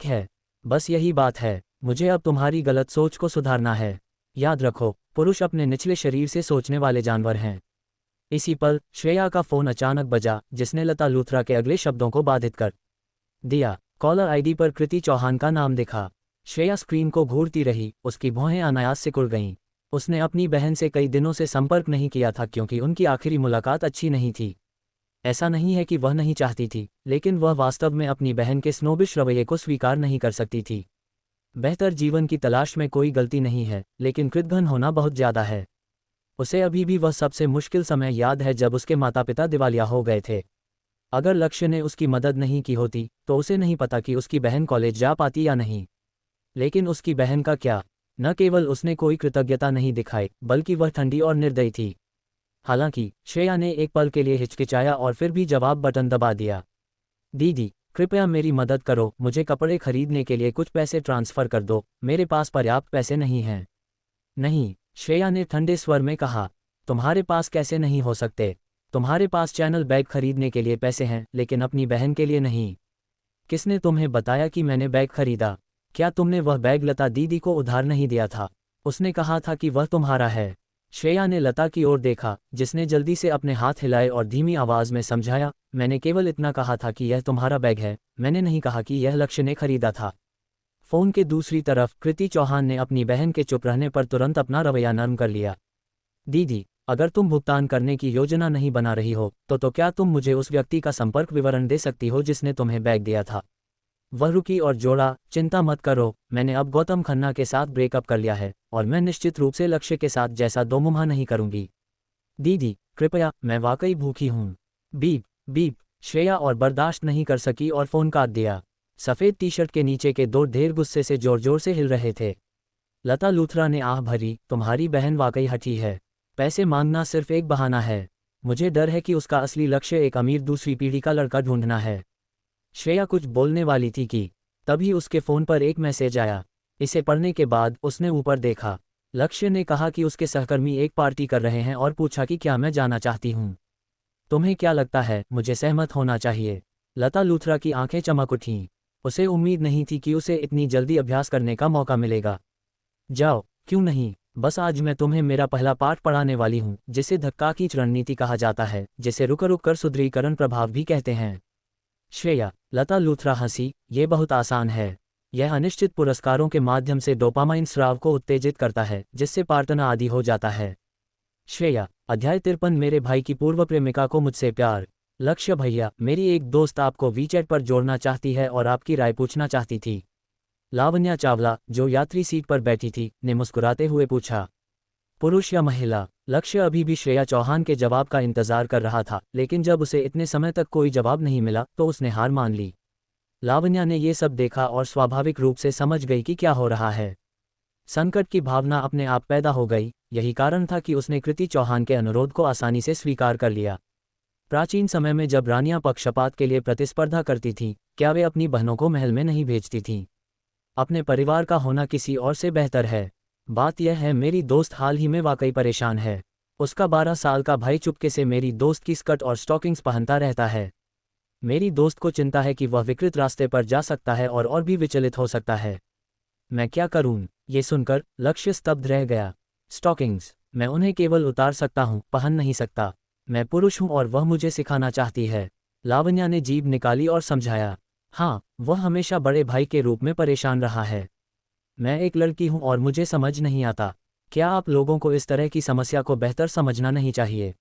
है, बस यही बात है। मुझे अब तुम्हारी गलत सोच को सुधारना है। याद रखो, पुरुष अपने निचले शरीर से सोचने वाले जानवर हैं। इसी पल श्रेया का फोन अचानक बजा, जिसने लता लूथरा के अगले शब्दों को बाधित कर दिया। कॉलर आईडी पर कृति चौहान का नाम दिखा। श्रेया स्क्रीन को घूरती रही, उसकी भौहें अनायास सिकुड़ गईं। उसने अपनी बहन से कई दिनों से संपर्क नहीं किया था क्योंकि उनकी आखिरी मुलाकात अच्छी नहीं थी। ऐसा नहीं है कि वह नहीं चाहती थी, लेकिन वह वास्तव में अपनी बहन के स्नोबिश रवैये को स्वीकार नहीं कर सकती थी। बेहतर जीवन की तलाश में कोई गलती नहीं है, लेकिन कृतघ्न होना बहुत ज्यादा है। उसे अभी भी वह सबसे मुश्किल समय याद है जब उसके माता पिता दिवालिया हो गए थे। अगर लक्ष्य ने उसकी मदद नहीं की होती तो उसे नहीं पता कि उसकी बहन कॉलेज जा पाती या नहीं। लेकिन उसकी बहन का क्या? न केवल उसने कोई कृतज्ञता नहीं दिखाई, बल्कि वह ठंडी और निर्दयी थी। हालांकि श्रेया ने एक पल के लिए हिचकिचाया और फिर भी जवाब बटन दबा दिया। दीदी, कृपया मेरी मदद करो, मुझे कपड़े खरीदने के लिए कुछ पैसे ट्रांसफ़र कर दो, मेरे पास पर्याप्त पैसे नहीं हैं। नहीं, श्रेया ने ठंडे स्वर में कहा। तुम्हारे पास कैसे नहीं हो सकते? तुम्हारे पास चैनल बैग खरीदने के लिए पैसे हैं, लेकिन अपनी बहन के लिए नहीं। किसने तुम्हें बताया कि मैंने बैग खरीदा? क्या तुमने वह बैग लता दीदी को उधार नहीं दिया था? उसने कहा था कि वह तुम्हारा है। श्रेया ने लता की ओर देखा, जिसने जल्दी से अपने हाथ हिलाए और धीमी आवाज में समझाया, मैंने केवल इतना कहा था कि यह तुम्हारा बैग है, मैंने नहीं कहा कि यह लक्ष्य ने खरीदा था। फोन के दूसरी तरफ कृति चौहान ने अपनी बहन के चुप रहने पर तुरंत अपना रवैया नरम कर लिया। दीदी, अगर तुम भुगतान करने की योजना नहीं बना रही हो तो क्या तुम मुझे उस व्यक्ति का संपर्क विवरण दे सकती हो जिसने तुम्हें बैग दिया था? वह रुकी और जोड़ा, चिंता मत करो, मैंने अब गौतम खन्ना के साथ ब्रेकअप कर लिया है और मैं निश्चित रूप से लक्ष्य के साथ जैसा दोमुहा नहीं करूंगी। दीदी, कृपया, मैं वाकई भूखी हूँ। Beep beep. श्रेया और बर्दाश्त नहीं कर सकी और फोन काट दिया। सफ़ेद टी शर्ट के नीचे के दो ढेर गुस्से से जोर जोर से हिल रहे थे। लता लूथरा ने आह भरी, तुम्हारी बहन वाकई हठी है। पैसे मांगना सिर्फ एक बहाना है। मुझे डर है कि उसका असली लक्ष्य एक अमीर दूसरी पीढ़ी का लड़का ढूंढना है। श्रेया कुछ बोलने वाली थी कि तभी उसके फ़ोन पर एक मैसेज आया। इसे पढ़ने के बाद उसने ऊपर देखा। लक्ष्य ने कहा कि उसके सहकर्मी एक पार्टी कर रहे हैं और पूछा कि क्या मैं जाना चाहती हूँ। तुम्हें क्या लगता है, मुझे सहमत होना चाहिए? लता लूथरा की आंखें चमक उठीं। उसे उम्मीद नहीं थी कि उसे इतनी जल्दी अभ्यास करने का मौका मिलेगा। जाओ, क्यों नहीं, बस आज मैं तुम्हें मेरा पहला पाठ पढ़ाने वाली हूँ, जिसे धक्का की रणनीति कहा जाता है, जिसे रुक रुक कर सुदृढ़ीकरण प्रभाव भी कहते हैं। श्रेया, लता लूथरा हंसी, ये बहुत आसान है। यह अनिश्चित पुरस्कारों के माध्यम से डोपामाइन स्राव को उत्तेजित करता है, जिससे पार्टनर आदी हो जाता है। श्रेया, अध्याय 53, मेरे भाई की पूर्व प्रेमिका को मुझसे प्यार। लक्ष्य भैया, मेरी एक दोस्त आपको वीचैट पर जोड़ना चाहती है और आपकी राय पूछना चाहती थी। लावण्या चावला, जो यात्री सीट पर बैठी थी, ने मुस्कुराते हुए पूछा। पुरुष या महिला? लक्ष्य अभी भी श्रेया चौहान के जवाब का इंतजार कर रहा था, लेकिन जब उसे इतने समय तक कोई जवाब नहीं मिला तो उसने हार मान ली। लावण्या ने ये सब देखा और स्वाभाविक रूप से समझ गई कि क्या हो रहा है। संकट की भावना अपने आप पैदा हो गई। यही कारण था कि उसने कृति चौहान के अनुरोध को आसानी से स्वीकार कर लिया। प्राचीन समय में जब रानियां पक्षपात के लिए प्रतिस्पर्धा करती थीं, क्या वे अपनी बहनों को महल में नहीं भेजती थीं? अपने परिवार का होना किसी और से बेहतर है। बात यह है, मेरी दोस्त हाल ही में वाकई परेशान है। उसका 12 साल का भाई चुपके से मेरी दोस्त की स्कर्ट और स्टॉकिंग्स पहनता रहता है। मेरी दोस्त को चिंता है कि वह विकृत रास्ते पर जा सकता है और भी विचलित हो सकता है। मैं क्या करूं? ये सुनकर लक्ष्य स्तब्ध रह गया। स्टॉकिंग्स? मैं उन्हें केवल उतार सकता हूं, पहन नहीं सकता। मैं पुरुष हूं और वह मुझे सिखाना चाहती है। लावण्या ने जीभ निकाली और समझाया। हाँ, वह हमेशा बड़े भाई के रूप में परेशान रहा है। मैं एक लड़की हूं और मुझे समझ नहीं आता। क्या आप लोगों को इस तरह की समस्या को बेहतर समझना नहीं चाहिए?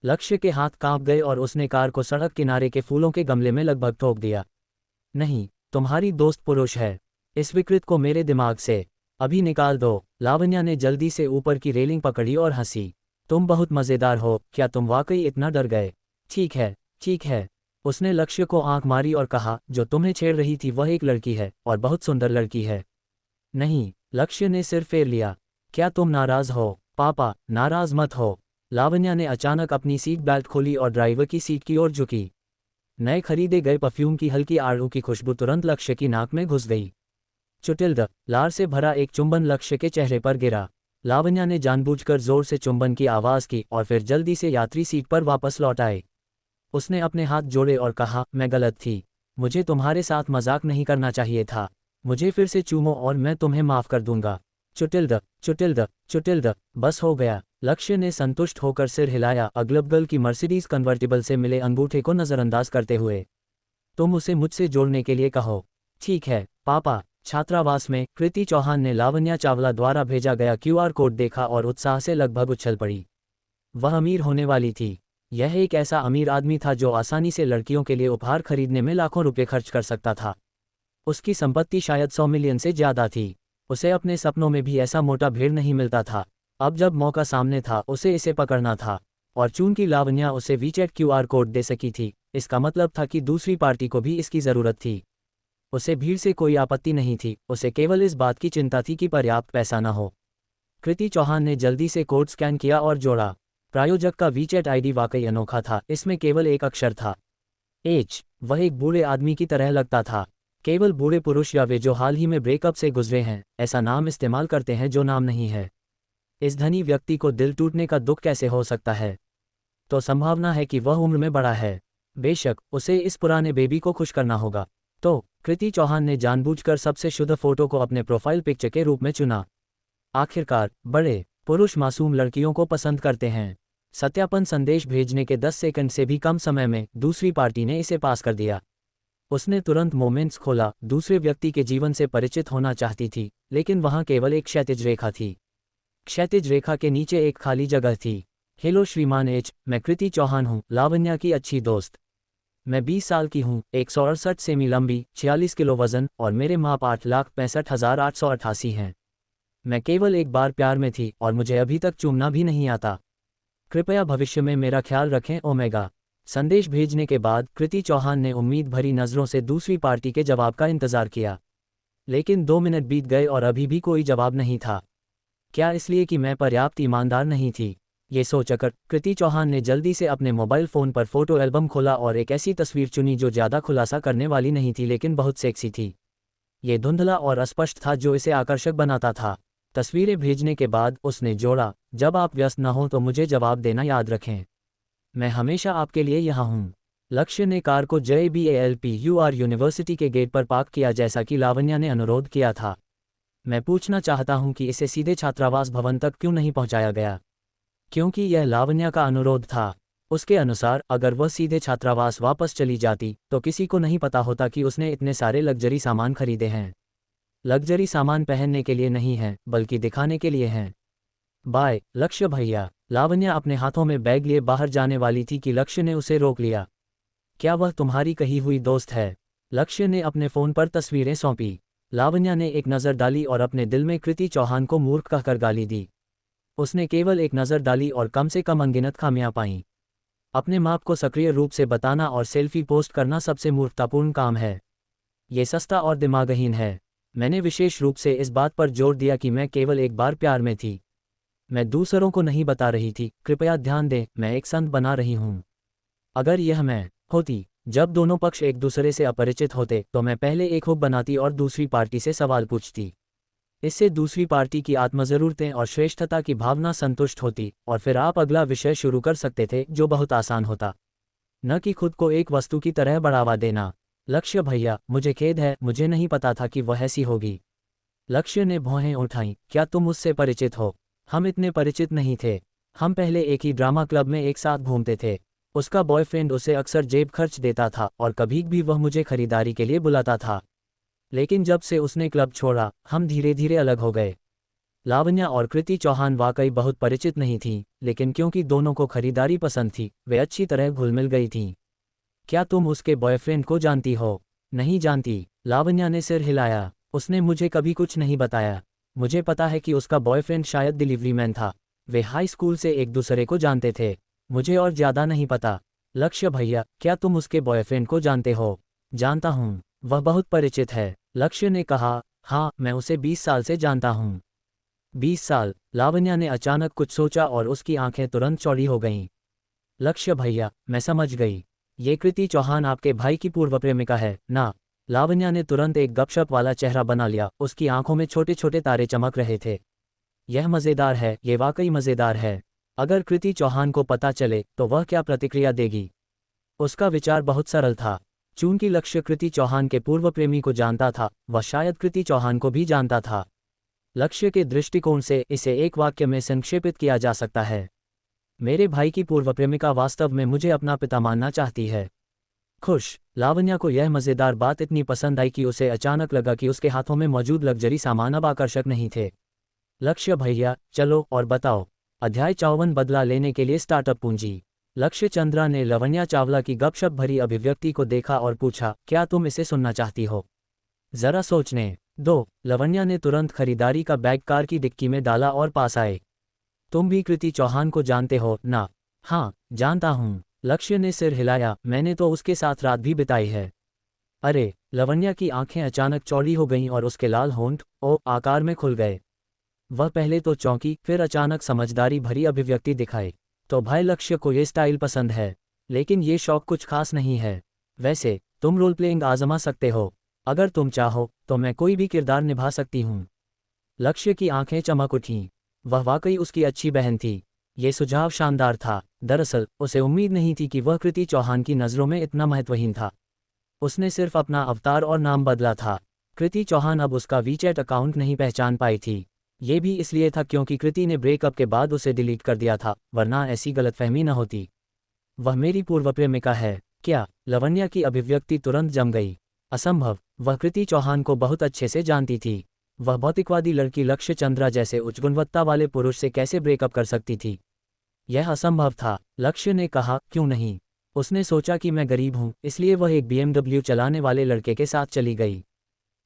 लक्ष्य के हाथ कांप गए और उसने कार को सड़क किनारे के फूलों के गमले में लगभग ठोक दिया। नहीं, तुम्हारी दोस्त पुरुष है। इस विकृत को मेरे दिमाग से अभी निकाल दो। लावण्या ने जल्दी से ऊपर की रेलिंग पकड़ी और हंसी। तुम बहुत मज़ेदार हो, क्या तुम वाकई इतना डर गए? ठीक है। उसने लक्ष्य को आंख मारी और कहा, जो तुम्हें छेड़ रही थी वह एक लड़की है और बहुत सुंदर लड़की है। नहीं, लक्ष्य ने सिर फेर लिया। क्या तुम नाराज हो? पापा, नाराज मत हो। लावण्या ने अचानक अपनी सीट बेल्ट खोली और ड्राइवर की सीट की ओर झुकी। नए खरीदे गए परफ्यूम की हल्की आड़ू की खुशबू तुरंत लक्ष्य की नाक में घुस गई। चुटिल्ड लार से भरा एक चुंबन लक्ष्य के चेहरे पर गिरा। लावण्या ने जानबूझकर जोर से चुंबन की आवाज़ की और फिर जल्दी से यात्री सीट पर वापस लौट आए। उसने अपने हाथ जोड़े और कहा, मैं गलत थी। मुझे तुम्हारे साथ मजाक नहीं करना चाहिए था। मुझे फिर से चूमो और मैं तुम्हें माफ़ कर दूंगा। चुटिल्ड चुटिल्ड चुटिल्ड, बस हो गया। लक्ष्य ने संतुष्ट होकर सिर हिलाया, अगलबगल की मर्सिडीज कन्वर्टिबल से मिले अंगूठे को नज़रअंदाज करते हुए। तुम उसे मुझसे जोड़ने के लिए कहो। ठीक है पापा। छात्रावास में कृति चौहान ने लावण्या चावला द्वारा भेजा गया क्यूआर कोड देखा और उत्साह से लगभग उछल पड़ी। वह अमीर होने वाली थी। यह एक ऐसा अमीर आदमी था जो आसानी से लड़कियों के लिए उपहार खरीदने में लाखों रुपए खर्च कर सकता था। उसकी संपत्ति शायद 100 मिलियन से ज़्यादा थी। उसे अपने सपनों में भी ऐसा मोटा भेड़ नहीं मिलता था। अब जब मौका सामने था उसे इसे पकड़ना था। और चूंकि लावण्या उसे वीचैट क्यूआर कोड दे सकी थी, इसका मतलब था कि दूसरी पार्टी को भी इसकी ज़रूरत थी। उसे भीड़ से कोई आपत्ति नहीं थी, उसे केवल इस बात की चिंता थी कि पर्याप्त पैसा न हो। कृति चौहान ने जल्दी से कोड स्कैन किया और जोड़ा। प्रायोजक का वीचैट आईडी वाकई अनोखा था। इसमें केवल एक अक्षर था, एच। वह एक बूढ़े आदमी की तरह लगता था। केवल बूढ़े पुरुष या वे जो हाल ही में ब्रेकअप से गुजरे हैं ऐसा नाम इस्तेमाल करते हैं जो नाम नहीं है। इस धनी व्यक्ति को दिल टूटने का दुख कैसे हो सकता है? तो संभावना है कि वह उम्र में बड़ा है। बेशक उसे इस पुराने बेबी को खुश करना होगा। तो कृति चौहान ने जानबूझकर सबसे शुद्ध फोटो को अपने प्रोफाइल पिक्चर के रूप में चुना। आखिरकार बड़े पुरुष मासूम लड़कियों को पसंद करते हैं। सत्यापन संदेश भेजने के 10 सेकंड से भी कम समय में दूसरी पार्टी ने इसे पास कर दिया। उसने तुरंत मोमेंट्स खोला। दूसरे व्यक्ति के जीवन से परिचित होना चाहती थी, लेकिन वहां केवल एक क्षैतिज रेखा थी। क्षैतिज रेखा के नीचे एक खाली जगह थी। हेलो श्रीमान एच, मैं कृति चौहान हूँ, लावण्या की अच्छी दोस्त। मैं 20 साल की हूँ, 168 सेमी लंबी, 46 किलो वजन और मेरे माप 8,65,888 हैं। मैं केवल एक बार प्यार में थी और मुझे अभी तक चूमना भी नहीं आता। कृपया भविष्य में मेरा ख्याल रखें, ओमेगा। संदेश भेजने के बाद कृति चौहान ने उम्मीद भरी नज़रों से दूसरी पार्टी के जवाब का इंतजार किया। लेकिन 2 मिनट बीत गए और अभी भी कोई जवाब नहीं था। क्या इसलिए कि मैं पर्याप्त ईमानदार नहीं थी? ये सोचकर कृति चौहान ने जल्दी से अपने मोबाइल फ़ोन पर फोटो एल्बम खोला और एक ऐसी तस्वीर चुनी जो ज़्यादा खुलासा करने वाली नहीं थी लेकिन बहुत सेक्सी थी। ये धुंधला और अस्पष्ट था जो इसे आकर्षक बनाता था। तस्वीरें भेजने के बाद उसने जोड़ा, जब आप व्यस्त न हो तो मुझे जवाब देना याद रखें। मैं हमेशा आपके लिए यहाँ हूँ। लक्ष्य ने कार को JBALPUR यूनिवर्सिटी के गेट पर पार्क किया जैसा कि लावण्या ने अनुरोध किया था। मैं पूछना चाहता हूँ कि इसे सीधे छात्रावास भवन तक क्यों नहीं पहुँचाया गया? क्योंकि यह लावण्या का अनुरोध था। उसके अनुसार अगर वह सीधे छात्रावास वापस चली जाती तो किसी को नहीं पता होता कि उसने इतने सारे लग्जरी सामान खरीदे हैं। लग्जरी सामान पहनने के लिए नहीं हैं, बल्कि दिखाने के लिए हैं। बाय लक्ष्य भैया। लावण्या अपने हाथों में बैग लिए बाहर जाने वाली थी कि लक्ष्य ने उसे रोक लिया। क्या वह तुम्हारी कही हुई दोस्त है? लक्ष्य ने अपने फ़ोन पर तस्वीरें सौंपी। लावण्या ने एक नज़र डाली और अपने दिल में कृति चौहान को मूर्ख कहकर गाली दी। उसने केवल एक नज़र डाली और कम से कम अनगिनत खामियां पाईं। अपने माप को सक्रिय रूप से बताना और सेल्फी पोस्ट करना सबसे मूर्खतापूर्ण काम है। ये सस्ता और दिमागहीन है। मैंने विशेष रूप से इस बात पर जोर दिया कि मैं केवल एक बार प्यार में थी। मैं दूसरों को नहीं बता रही थी। कृपया ध्यान दें, मैं एक संत बना रही हूँ। अगर यह मैं होती, जब दोनों पक्ष एक दूसरे से अपरिचित होते, तो मैं पहले एक हुक बनाती और दूसरी पार्टी से सवाल पूछती। इससे दूसरी पार्टी की आत्मज़रूरतें और श्रेष्ठता की भावना संतुष्ट होती और फिर आप अगला विषय शुरू कर सकते थे जो बहुत आसान होता, न कि खुद को एक वस्तु की तरह बढ़ावा देना। लक्ष्य भैया, मुझे खेद है, मुझे नहीं पता था कि वह ऐसी होगी। लक्ष्य ने भौहें उठाईं। क्या तुम उससे परिचित हो? हम इतने परिचित नहीं थे। हम पहले एक ही ड्रामा क्लब में एक साथ घूमते थे। उसका बॉयफ्रेंड उसे अक्सर जेब खर्च देता था और कभी भी वह मुझे खरीदारी के लिए बुलाता था। लेकिन जब से उसने क्लब छोड़ा, हम धीरे धीरे अलग हो गए। लावण्या और कृति चौहान वाकई बहुत परिचित नहीं थीं, लेकिन क्योंकि दोनों को खरीदारी पसंद थी, वे अच्छी तरह घुल मिल गई थीं। क्या तुम उसके बॉयफ्रेंड को जानती हो? नहीं जानती। लावण्या ने सिर हिलाया। उसने मुझे कभी कुछ नहीं बताया। मुझे पता है कि उसका बॉयफ्रेंड शायद डिलीवरी मैन था। वे हाई स्कूल से एक दूसरे को जानते थे। मुझे और ज़्यादा नहीं पता। लक्ष्य भैया, क्या तुम उसके बॉयफ्रेंड को जानते हो? जानता हूँ, वह बहुत परिचित है। लक्ष्य ने कहा, हाँ, मैं उसे 20 साल से जानता हूँ। 20 साल। लावण्या ने अचानक कुछ सोचा और उसकी आंखें तुरंत चौड़ी हो गईं। लक्ष्य भैया, मैं समझ गई। ये कृति चौहान आपके भाई की पूर्व प्रेमिका है ना? लावण्या ने तुरंत एक गपशप वाला चेहरा बना लिया, उसकी आंखों में छोटे छोटे तारे चमक रहे थे। यह मज़ेदार है, ये वाकई मज़ेदार है। अगर कृति चौहान को पता चले तो वह क्या प्रतिक्रिया देगी? उसका विचार बहुत सरल था। चूंकि लक्ष्य कृति चौहान के पूर्व प्रेमी को जानता था, वह शायद कृति चौहान को भी जानता था। लक्ष्य के दृष्टिकोण से इसे एक वाक्य में संक्षेपित किया जा सकता है। मेरे भाई की पूर्व प्रेमिका वास्तव में मुझे अपना पिता मानना चाहती है। खुश। लावण्या को यह मज़ेदार बात इतनी पसंद आई कि उसे अचानक लगा कि उसके हाथों में मौजूद लग्जरी सामान अब आकर्षक नहीं थे। लक्ष्य भैया, चलो और बताओ। अध्याय 54 बदला लेने के लिए स्टार्टअप पूंजी। लक्ष्य चंद्रा ने लावण्या चावला की गपशप भरी अभिव्यक्ति को देखा और पूछा, क्या तुम इसे सुनना चाहती हो? जरा सोचने दो। लावण्या ने तुरंत खरीदारी का बैग कार की डिक्की में डाला और पास आए। तुम भी कृति चौहान को जानते हो ना? हाँ, जानता हूँ। लक्ष्य ने सिर हिलाया, मैंने तो उसके साथ रात भी बिताई है। अरे! लावण्या की आंखें अचानक चौड़ी हो गईं और उसके लाल होंठ आकार में खुल गए। वह पहले तो चौंकी, फिर अचानक समझदारी भरी अभिव्यक्ति दिखाई। तो भाई लक्ष्य को ये स्टाइल पसंद है, लेकिन ये शौक कुछ खास नहीं है। वैसे तुम रोल प्लेइंग आजमा सकते हो। अगर तुम चाहो तो मैं कोई भी किरदार निभा सकती हूँ। लक्ष्य की आंखें चमक उठीं। वह वाकई उसकी अच्छी बहन थी। ये सुझाव शानदार था। दरअसल उसे उम्मीद नहीं थी कि वह कृति चौहान की नज़रों में इतना महत्वहीन था। उसने सिर्फ अपना अवतार और नाम बदला था। कृति चौहान अब उसका वीचैट अकाउंट नहीं पहचान पाई थी। ये भी इसलिए था क्योंकि कृति ने ब्रेकअप के बाद उसे डिलीट कर दिया था, वरना ऐसी गलतफहमी न होती। वह मेरी पूर्व प्रेमिका है क्या? लावण्या की अभिव्यक्ति तुरंत जम गई। असंभव। वह कृति चौहान को बहुत अच्छे से जानती थी। वह भौतिकवादी लड़की लक्ष्य चंद्रा जैसे उच्च गुणवत्ता वाले पुरुष से कैसे ब्रेकअप कर सकती थी? यह असंभव था। लक्ष्य ने कहा, क्यों नहीं? उसने सोचा कि मैं गरीब हूं, इसलिए वह एक BMW चलाने वाले लड़के के साथ चली गई।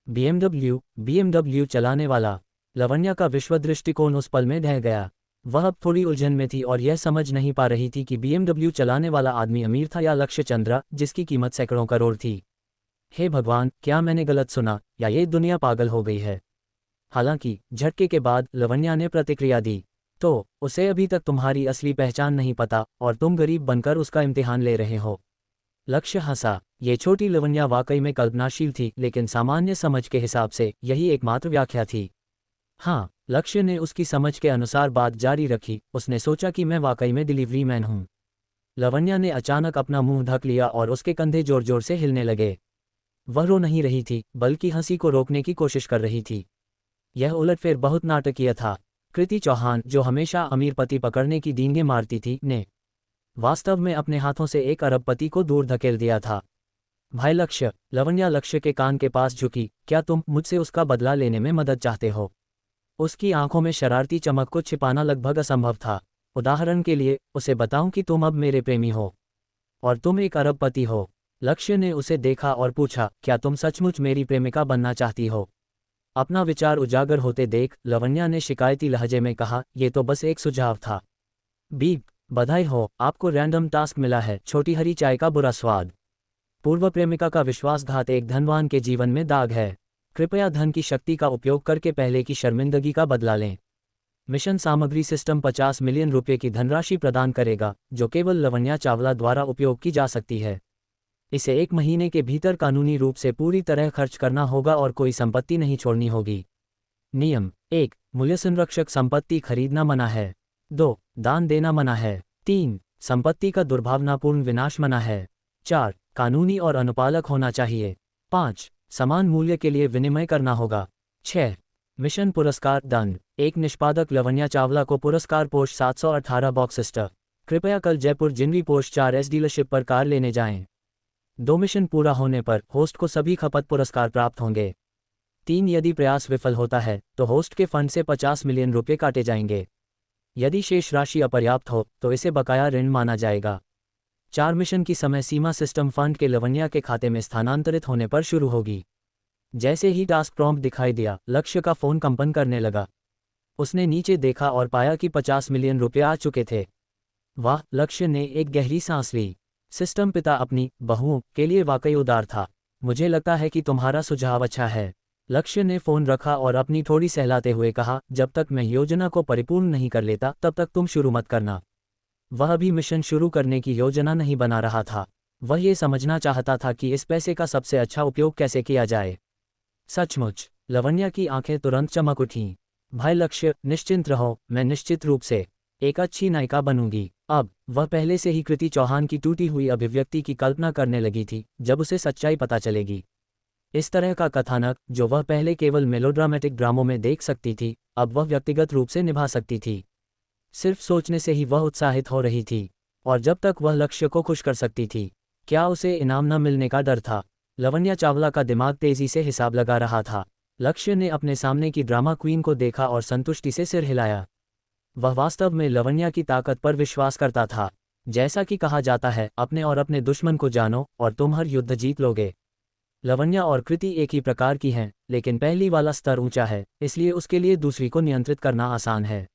BMW चलाने वाला। लावण्या का विश्व दृष्टिकोण उस पल में ढह गया। वह अब थोड़ी उलझन में थी और यह समझ नहीं पा रही थी कि BMW चलाने वाला आदमी अमीर था या लक्ष्य चंद्रा, जिसकी कीमत सैकड़ों करोड़ थी। हे भगवान, क्या मैंने गलत सुना या ये दुनिया पागल हो गई है? हालांकि झटके के बाद लावण्या ने प्रतिक्रिया दी, तो उसे अभी तक तुम्हारी असली पहचान नहीं पता और तुम गरीब बनकर उसका इम्तिहान ले रहे हो। लक्ष्य हंसा। ये छोटी लावण्या वाकई में कल्पनाशील थी, लेकिन सामान्य समझ के हिसाब से यही एकमात्र व्याख्या थी। हाँ, लक्ष्य ने उसकी समझ के अनुसार बात जारी रखी। उसने सोचा कि मैं वाकई में डिलीवरी मैन हूँ। लावण्या ने अचानक अपना मुंह ढक लिया और उसके कंधे जोर जोर से हिलने लगे। वह रो नहीं रही थी, बल्कि हंसी को रोकने की कोशिश कर रही थी। यह उलटफेर बहुत नाटकीय था। कृति चौहान, जो हमेशा अमीर पति पकड़ने की डींगे मारती थी, ने वास्तव में अपने हाथों से एक अरबपति को दूर धकेल दिया था। भाई लक्ष्य। लावण्या लक्ष्य के कान के पास झुकी, क्या तुम मुझसे उसका बदला लेने में मदद चाहते हो? उसकी आंखों में शरारती चमक को छिपाना लगभग असंभव था। उदाहरण के लिए, उसे बताऊं कि तुम अब मेरे प्रेमी हो और तुम एक अरबपति हो। लक्ष्य ने उसे देखा और पूछा, क्या तुम सचमुच मेरी प्रेमिका बनना चाहती हो? अपना विचार उजागर होते देख लावण्या ने शिकायती लहजे में कहा, यह तो बस एक सुझाव था। बीप। बधाई हो, आपको रैंडम टास्क मिला है, छोटी हरी चाय का बुरा स्वाद। पूर्व प्रेमिका का विश्वासघात एक धनवान के जीवन में दाग है। कृपया धन की शक्ति का उपयोग करके पहले की शर्मिंदगी का बदला लें। मिशन सामग्री सिस्टम 50 मिलियन रुपये की धनराशि प्रदान करेगा, जो केवल लावण्या चावला द्वारा उपयोग की जा सकती है। इसे 1 महीने के भीतर कानूनी रूप से पूरी तरह खर्च करना होगा और कोई संपत्ति नहीं छोड़नी होगी। नियम 1, मूल्य संरक्षक संपत्ति खरीदना मना है। 2, दान देना मना है। 3, संपत्ति का दुर्भावनापूर्ण विनाश मना है। 4, कानूनी और अनुपालक होना चाहिए। 5, समान मूल्य के लिए विनिमय करना होगा। 6, मिशन पुरस्कार दंड। 1 निष्पादक लावण्या चावला को पुरस्कार पोस्ट 718 बॉक्सिस्टर। कृपया कल जयपुर जिनवी पोस्ट 4S डीलरशिप पर कार लेने जाएं। 2 मिशन पूरा होने पर होस्ट को सभी खपत पुरस्कार प्राप्त होंगे। 3, यदि प्रयास विफल होता है तो होस्ट के फंड से 50 मिलियन रुपये काटे जाएंगे। यदि शेष राशि अपर्याप्त हो तो इसे बकाया ऋण माना जाएगा। 4, मिशन की समय सीमा सिस्टम फंड के लावण्या के खाते में स्थानांतरित होने पर शुरू होगी। जैसे ही टास्क प्रॉम्प्ट दिखाई दिया, लक्ष्य का फोन कंपन करने लगा। उसने नीचे देखा और पाया कि 50 मिलियन रुपये आ चुके थे। वाह, लक्ष्य ने एक गहरी सांस ली। सिस्टम पिता अपनी बहुओं के लिए वाकई उदार था। मुझे लगता है कि तुम्हारा सुझाव अच्छा है। लक्ष्य ने फोन रखा और अपनी थोड़ी सहलाते हुए कहा, जब तक मैं योजना को परिपूर्ण नहीं कर लेता तब तक तुम शुरू मत करना। वह अभी मिशन शुरू करने की योजना नहीं बना रहा था। वह ये समझना चाहता था कि इस पैसे का सबसे अच्छा उपयोग कैसे किया जाए। सचमुच, लवण्या की आंखें तुरंत चमक उठीं। भाई लक्ष्य, निश्चिंत रहो, मैं निश्चित रूप से एक अच्छी नायिका बनूंगी। अब वह पहले से ही कृति चौहान की टूटी हुई अभिव्यक्ति की कल्पना करने लगी थी जब उसे सच्चाई पता चलेगी। इस तरह का कथानक, जो वह पहले केवल मेलोड्रामेटिक ड्रामों में देख सकती थी, अब वह व्यक्तिगत रूप से निभा सकती थी। सिर्फ सोचने से ही वह उत्साहित हो रही थी। और जब तक वह लक्ष्य को खुश कर सकती थी, क्या उसे इनाम न मिलने का डर था? लवण्या चावला का दिमाग तेजी से हिसाब लगा रहा था। लक्ष्य ने अपने सामने की ड्रामा क्वीन को देखा और संतुष्टि से सिर हिलाया। वह वास्तव में लवण्या की ताकत पर विश्वास करता था। जैसा कि कहा जाता है, अपने और अपने दुश्मन को जानो और तुम हर युद्ध जीत लोगे। लवण्या और कृति एक ही प्रकार की हैं, लेकिन पहली वाला स्तर ऊंचा है, इसलिए उसके लिए दूसरी को नियंत्रित करना आसान है।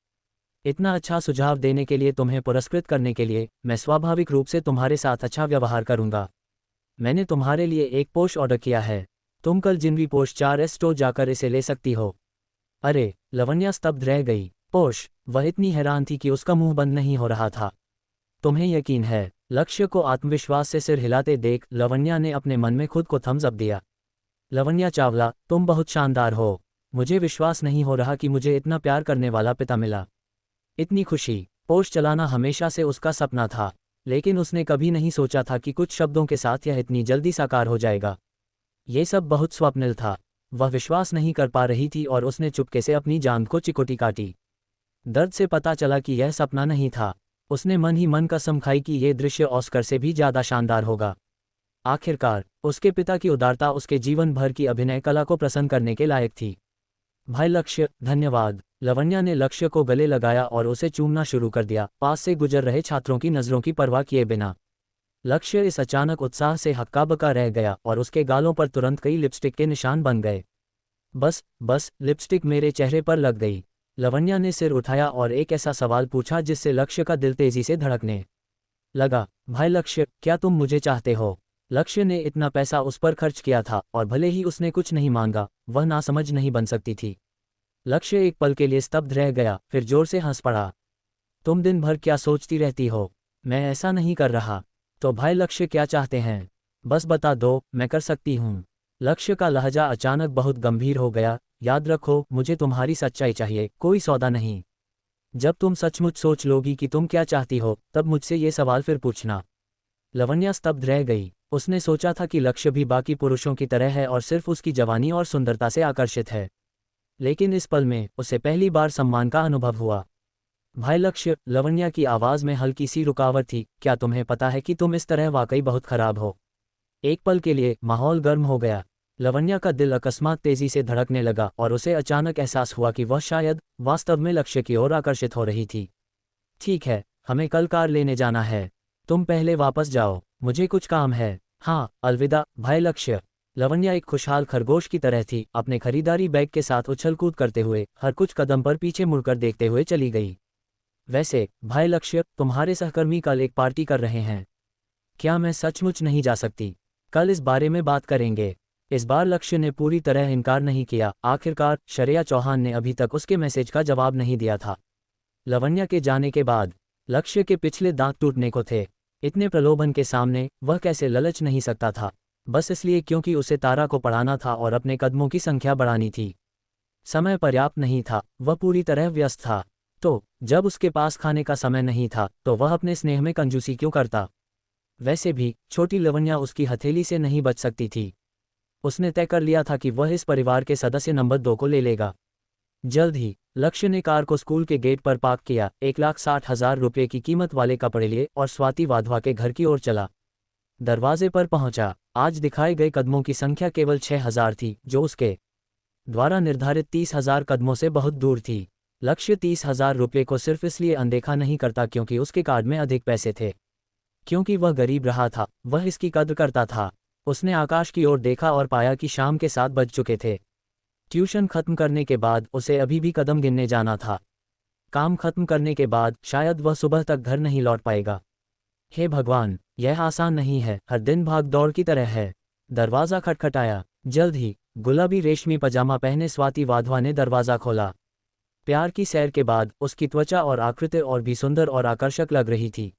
इतना अच्छा सुझाव देने के लिए, तुम्हें पुरस्कृत करने के लिए, मैं स्वाभाविक रूप से तुम्हारे साथ अच्छा व्यवहार करूंगा। मैंने तुम्हारे लिए एक पोश ऑर्डर किया है। तुम कल जिनवी पोश 4S स्टोर जाकर इसे ले सकती हो। अरे! लवण्या स्तब्ध रह गई। पोश! वह इतनी हैरान थी कि उसका मुंह बंद नहीं हो रहा था। तुम्हें यकीन है? लक्ष्य को आत्मविश्वास से सिर हिलाते देख लवण्या ने अपने मन में खुद को थम्स अप दिया। लवण्या चावला, तुम बहुत शानदार हो। मुझे विश्वास नहीं हो रहा कि मुझे इतना प्यार करने वाला पिता मिला। इतनी खुशी। पोश चलाना हमेशा से उसका सपना था, लेकिन उसने कभी नहीं सोचा था कि कुछ शब्दों के साथ यह इतनी जल्दी साकार हो जाएगा। ये सब बहुत स्वप्निल था। वह विश्वास नहीं कर पा रही थी और उसने चुपके से अपनी जांघ को चिकोटी काटी। दर्द से पता चला कि यह सपना नहीं था। उसने मन ही मन कसम खाई कि यह दृश्य ऑस्कर से भी ज्यादा शानदार होगा। आखिरकार, उसके पिता की उदारता उसके जीवन भर की अभिनय कला को प्रसन्न करने के लायक थी। भाई लक्ष्य, धन्यवाद। लवण्या ने लक्ष्य को गले लगाया और उसे चूमना शुरू कर दिया, पास से गुजर रहे छात्रों की नजरों की परवाह किए बिना। लक्ष्य इस अचानक उत्साह से हक्का-बक्का रह गया और उसके गालों पर तुरंत कई लिपस्टिक के निशान बन गए। बस लिपस्टिक मेरे चेहरे पर लग गई। लवण्या ने सिर उठाया और एक ऐसा सवाल पूछा जिससे लक्ष्य का दिल तेजी से धड़कने लगा। भाई लक्ष्य, क्या तुम मुझे चाहते हो? लक्ष्य ने इतना पैसा उस पर खर्च किया था और भले ही उसने कुछ नहीं मांगा, वह नासमझ नहीं बन सकती थी। लक्ष्य एक पल के लिए स्तब्ध रह गया, फिर जोर से हंस पड़ा। तुम दिन भर क्या सोचती रहती हो? मैं ऐसा नहीं कर रहा। तो भाई लक्ष्य क्या चाहते हैं? बस बता दो, मैं कर सकती हूँ। लक्ष्य का लहजा अचानक बहुत गंभीर हो गया। याद रखो, मुझे तुम्हारी सच्चाई चाहिए, कोई सौदा नहीं। जब तुम सचमुच सोच लोगी कि तुम क्या चाहती हो, तब मुझसे ये सवाल फिर पूछना। लवण्या स्तब्ध रह गई। उसने सोचा था कि लक्ष्य भी बाकी पुरुषों की तरह है और सिर्फ उसकी जवानी और सुंदरता से आकर्षित है। लेकिन इस पल में उसे पहली बार सम्मान का अनुभव हुआ। भाई लक्ष्य, लवण्या की आवाज़ में हल्की सी रुकावट थी, क्या तुम्हें पता है कि तुम इस तरह वाकई बहुत खराब हो? एक पल के लिए माहौल गर्म हो गया। लवण्या का दिल अकस्मात तेजी से धड़कने लगा और उसे अचानक एहसास हुआ कि वह शायद वास्तव में लक्ष्य की ओर आकर्षित हो रही थी। ठीक है, हमें कल कार लेने जाना है। तुम पहले वापस जाओ, मुझे कुछ काम है। हाँ, अलविदा भाई लक्ष्य। लवण्या एक खुशहाल खरगोश की तरह थी, अपने खरीदारी बैग के साथ उछल कूद करते हुए हर कुछ कदम पर पीछे मुड़कर देखते हुए चली गई। वैसे भाई लक्ष्य, तुम्हारे सहकर्मी कल एक पार्टी कर रहे हैं। क्या मैं सचमुच नहीं जा सकती? कल इस बारे में बात करेंगे। इस बार लक्ष्य ने पूरी तरह इनकार नहीं किया। आखिरकार श्रेया चौहान ने अभी तक उसके मैसेज का जवाब नहीं दिया था। लवण्या के जाने के बाद लक्ष्य के पिछले दांत टूटने को थे। इतने प्रलोभन के सामने वह कैसे ललच नहीं सकता था, बस इसलिए क्योंकि उसे तारा को पढ़ाना था और अपने कदमों की संख्या बढ़ानी थी। समय पर्याप्त नहीं था, वह पूरी तरह व्यस्त था। तो जब उसके पास खाने का समय नहीं था, तो वह अपने स्नेह में कंजूसी क्यों करता? वैसे भी छोटी लवण्या उसकी हथेली से नहीं बच सकती थी। उसने तय कर लिया था कि वह इस परिवार के सदस्य नंबर 2 को ले लेगा। जल्द ही लक्ष्य ने कार को स्कूल के गेट पर पार्क किया, 1,60,000 रुपये की कीमत वाले कपड़े लिए और स्वाति वाधवा के घर की ओर चला। दरवाजे पर पहुंचा। आज दिखाए गए कदमों की संख्या केवल 6,000 थी, जो उसके द्वारा निर्धारित 30,000 कदमों से बहुत दूर थी। लक्ष्य 30,000 रुपये को सिर्फ इसलिए अनदेखा नहीं करता क्योंकि उसके कार्ड में अधिक पैसे थे। क्योंकि वह गरीब रहा था, वह इसकी कद्र करता था। उसने आकाश की ओर देखा और पाया कि शाम के 7 बज चुके थे। ट्यूशन खत्म करने के बाद उसे अभी भी कदम गिनने जाना था। काम खत्म करने के बाद शायद वह सुबह तक घर नहीं लौट पाएगा। हे भगवान, यह आसान नहीं है, हर दिन भाग दौड़ की तरह है। दरवाज़ा खटखटाया। जल्द ही गुलाबी रेशमी पजामा पहने स्वाति वाधवा ने दरवाज़ा खोला। प्यार की सैर के बाद उसकी त्वचा और आकृति और भी सुंदर और आकर्षक लग रही थी।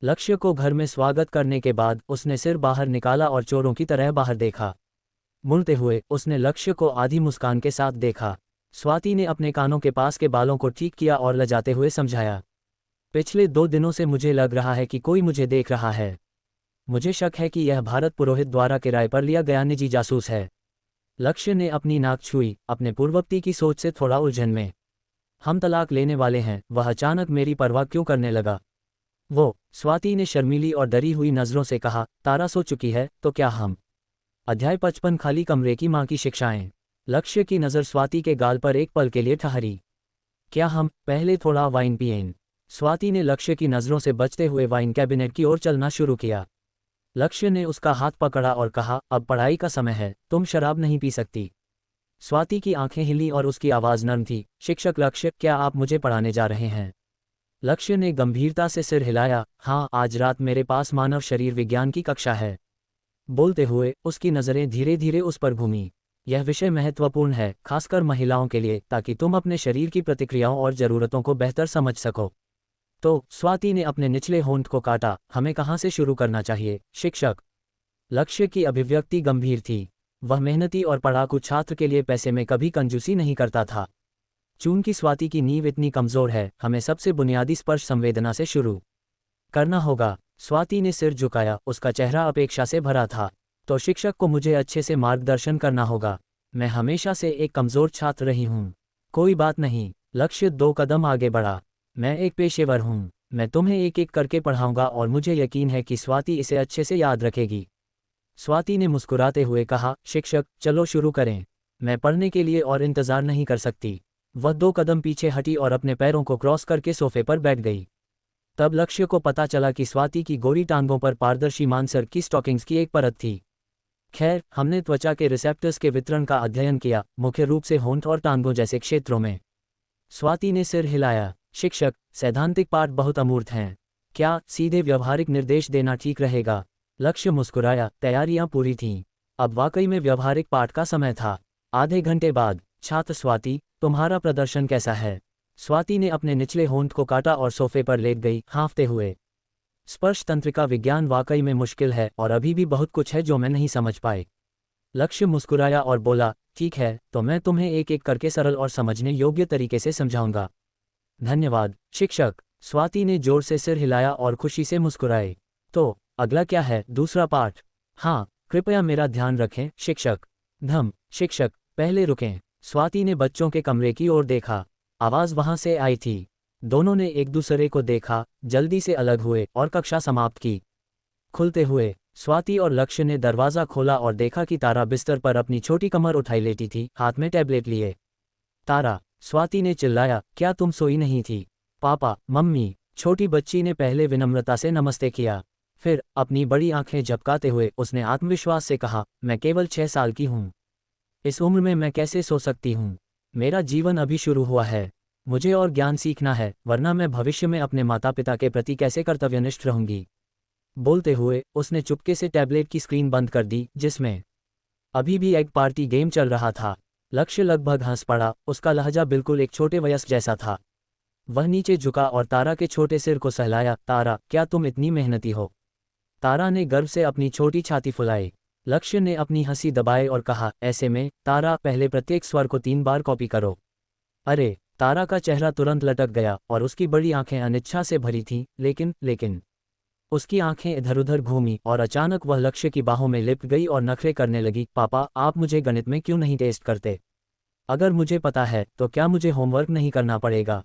लक्ष्य को घर में स्वागत करने के बाद उसने सिर बाहर निकाला और चोरों की तरह बाहर देखा। मुड़ते हुए उसने लक्ष्य को आधी मुस्कान के साथ देखा। स्वाति ने अपने कानों के पास के बालों को ठीक किया और लजाते हुए समझाया, पिछले 2 दिनों से मुझे लग रहा है कि कोई मुझे देख रहा है। मुझे शक है कि यह भारत पुरोहित द्वारा किराए पर लिया गया निजी जासूस है। लक्ष्य ने अपनी नाक छुई, अपने पूर्ववर्ती की सोच से थोड़ा उलझन में। हम तलाक लेने वाले हैं, वह अचानक मेरी परवाह क्यों करने लगा? वो, स्वाति ने शर्मीली और डरी हुई नज़रों से कहा, तारा सो चुकी है तो क्या हम? अध्याय 55 खाली कमरे की माँ की शिक्षाएं। लक्ष्य की नज़र स्वाति के गाल पर एक पल के लिए ठहरी। क्या हम पहले थोड़ा वाइन पिएं? स्वाति ने लक्ष्य की नज़रों से बचते हुए वाइन कैबिनेट की ओर चलना शुरू किया। लक्ष्य ने उसका हाथ पकड़ा और कहा, अब पढ़ाई का समय है, तुम शराब नहीं पी सकती। स्वाति की आंखें हिली और उसकी आवाज़ नर्म थी, शिक्षक लक्ष्य, क्या आप मुझे पढ़ाने जा रहे हैं? लक्ष्य ने गंभीरता से सिर हिलाया, हाँ, आज रात मेरे पास मानव शरीर विज्ञान की कक्षा है। बोलते हुए उसकी नज़रें धीरे धीरे उस पर घूमीं। यह विषय महत्वपूर्ण है, खासकर महिलाओं के लिए, ताकि तुम अपने शरीर की प्रतिक्रियाओं और ज़रूरतों को बेहतर समझ सको। तो स्वाति ने अपने निचले होंठ को काटा, हमें कहाँ से शुरू करना चाहिए, शिक्षक? लक्ष्य की अभिव्यक्ति गंभीर थी। वह मेहनती और पढ़ाकू छात्र के लिए पैसे में कभी कंजूसी नहीं करता था। चूंकि स्वाति की नींव इतनी कमज़ोर है, हमें सबसे बुनियादी स्पर्श संवेदना से शुरू करना होगा। स्वाति ने सिर झुकाया, उसका चेहरा अपेक्षा से भरा था। तो शिक्षक को मुझे अच्छे से मार्गदर्शन करना होगा। मैं हमेशा से एक कमज़ोर छात्र रही हूँ। कोई बात नहीं। लक्ष्य 2 कदम आगे बढ़ा। मैं एक पेशेवर हूँ। मैं तुम्हें एक एक करके पढ़ाऊंगा और मुझे यकीन है कि स्वाति इसे अच्छे से याद रखेगी। स्वाति ने मुस्कुराते हुए कहा, शिक्षक, चलो शुरू करें। मैं पढ़ने के लिए और इंतज़ार नहीं कर सकती। वह 2 कदम पीछे हटी और अपने पैरों को क्रॉस करके सोफे पर बैठ गई। तब लक्ष्य को पता चला कि स्वाति की गोरी टांगों पर पारदर्शी मांसर की स्टॉकिंग्स की एक परत थी। खैर, हमने त्वचा के रिसेप्टर्स के वितरण का अध्ययन किया, मुख्य रूप से होंठ और टांगों जैसे क्षेत्रों में। स्वाति ने सिर हिलाया। शिक्षक, सैद्धांतिक पाठ बहुत अमूर्त हैं। क्या सीधे व्यवहारिक निर्देश देना ठीक रहेगा? लक्ष्य मुस्कुराया, तैयारियां पूरी थीं। अब वाकई में व्यवहारिक पाठ का समय था। आधे घंटे बाद, छात्र स्वाति, तुम्हारा प्रदर्शन कैसा है? स्वाति ने अपने निचले होंठ को काटा और सोफे पर लेट गई, हाँफते हुए। स्पर्श तंत्रिका विज्ञान वाकई में मुश्किल है और अभी भी बहुत कुछ है जो मैं नहीं समझ पाई। लक्ष्य मुस्कुराया और बोला, ठीक है, तो मैं तुम्हें एक एक करके सरल और समझने योग्य तरीके से समझाऊंगा। धन्यवाद, शिक्षक। स्वाति ने जोर से सिर हिलाया और खुशी से मुस्कुराई। तो अगला क्या है, दूसरा पाठ? हाँ, कृपया मेरा ध्यान रखें, शिक्षक। शिक्षक, पहले रुकें। स्वाति ने बच्चों के कमरे की ओर देखा। आवाज़ वहां से आई थी। दोनों ने एक दूसरे को देखा, जल्दी से अलग हुए और कक्षा समाप्त की। खुलते हुए स्वाति और लक्ष्य ने दरवाज़ा खोला और देखा कि तारा बिस्तर पर अपनी छोटी कमर उठाई लेटी थी, हाथ में टैबलेट लिए। तारा, स्वाति ने चिल्लाया, क्या तुम सोई नहीं थी? पापा, मम्मी। छोटी बच्ची ने पहले विनम्रता से नमस्ते किया। फिर अपनी बड़ी आंखें झपकाते हुए उसने आत्मविश्वास से कहा, मैं केवल 6 साल की हूँ। इस उम्र में मैं कैसे सो सकती हूँ? मेरा जीवन अभी शुरू हुआ है। मुझे और ज्ञान सीखना है, वरना मैं भविष्य में अपने माता पिता के प्रति कैसे कर्तव्यनिष्ठ रहूंगी। बोलते हुए उसने चुपके से टैबलेट की स्क्रीन बंद कर दी, जिसमें अभी भी एग पार्टी गेम चल रहा था। लक्ष्य लगभग हंस पड़ा, उसका लहजा बिल्कुल एक छोटे वयस्क जैसा था। वह नीचे झुका और तारा के छोटे सिर को सहलाया, तारा, क्या तुम इतनी मेहनती हो? तारा ने गर्व से अपनी छोटी छाती फुलाई। लक्ष्य ने अपनी हंसी दबाए और कहा, ऐसे में, तारा, पहले प्रत्येक स्वर को 3 बार कॉपी करो। अरे! तारा का चेहरा तुरंत लटक गया और उसकी बड़ी आंखें अनिच्छा से भरी थीं, लेकिन उसकी आंखें इधर उधर घूमीं और अचानक वह लक्ष्य की बाहों में लिपट गई और नखरे करने लगी, पापा, आप मुझे गणित में क्यों नहीं टेस्ट करते? अगर मुझे पता है तो क्या मुझे होमवर्क नहीं करना पड़ेगा?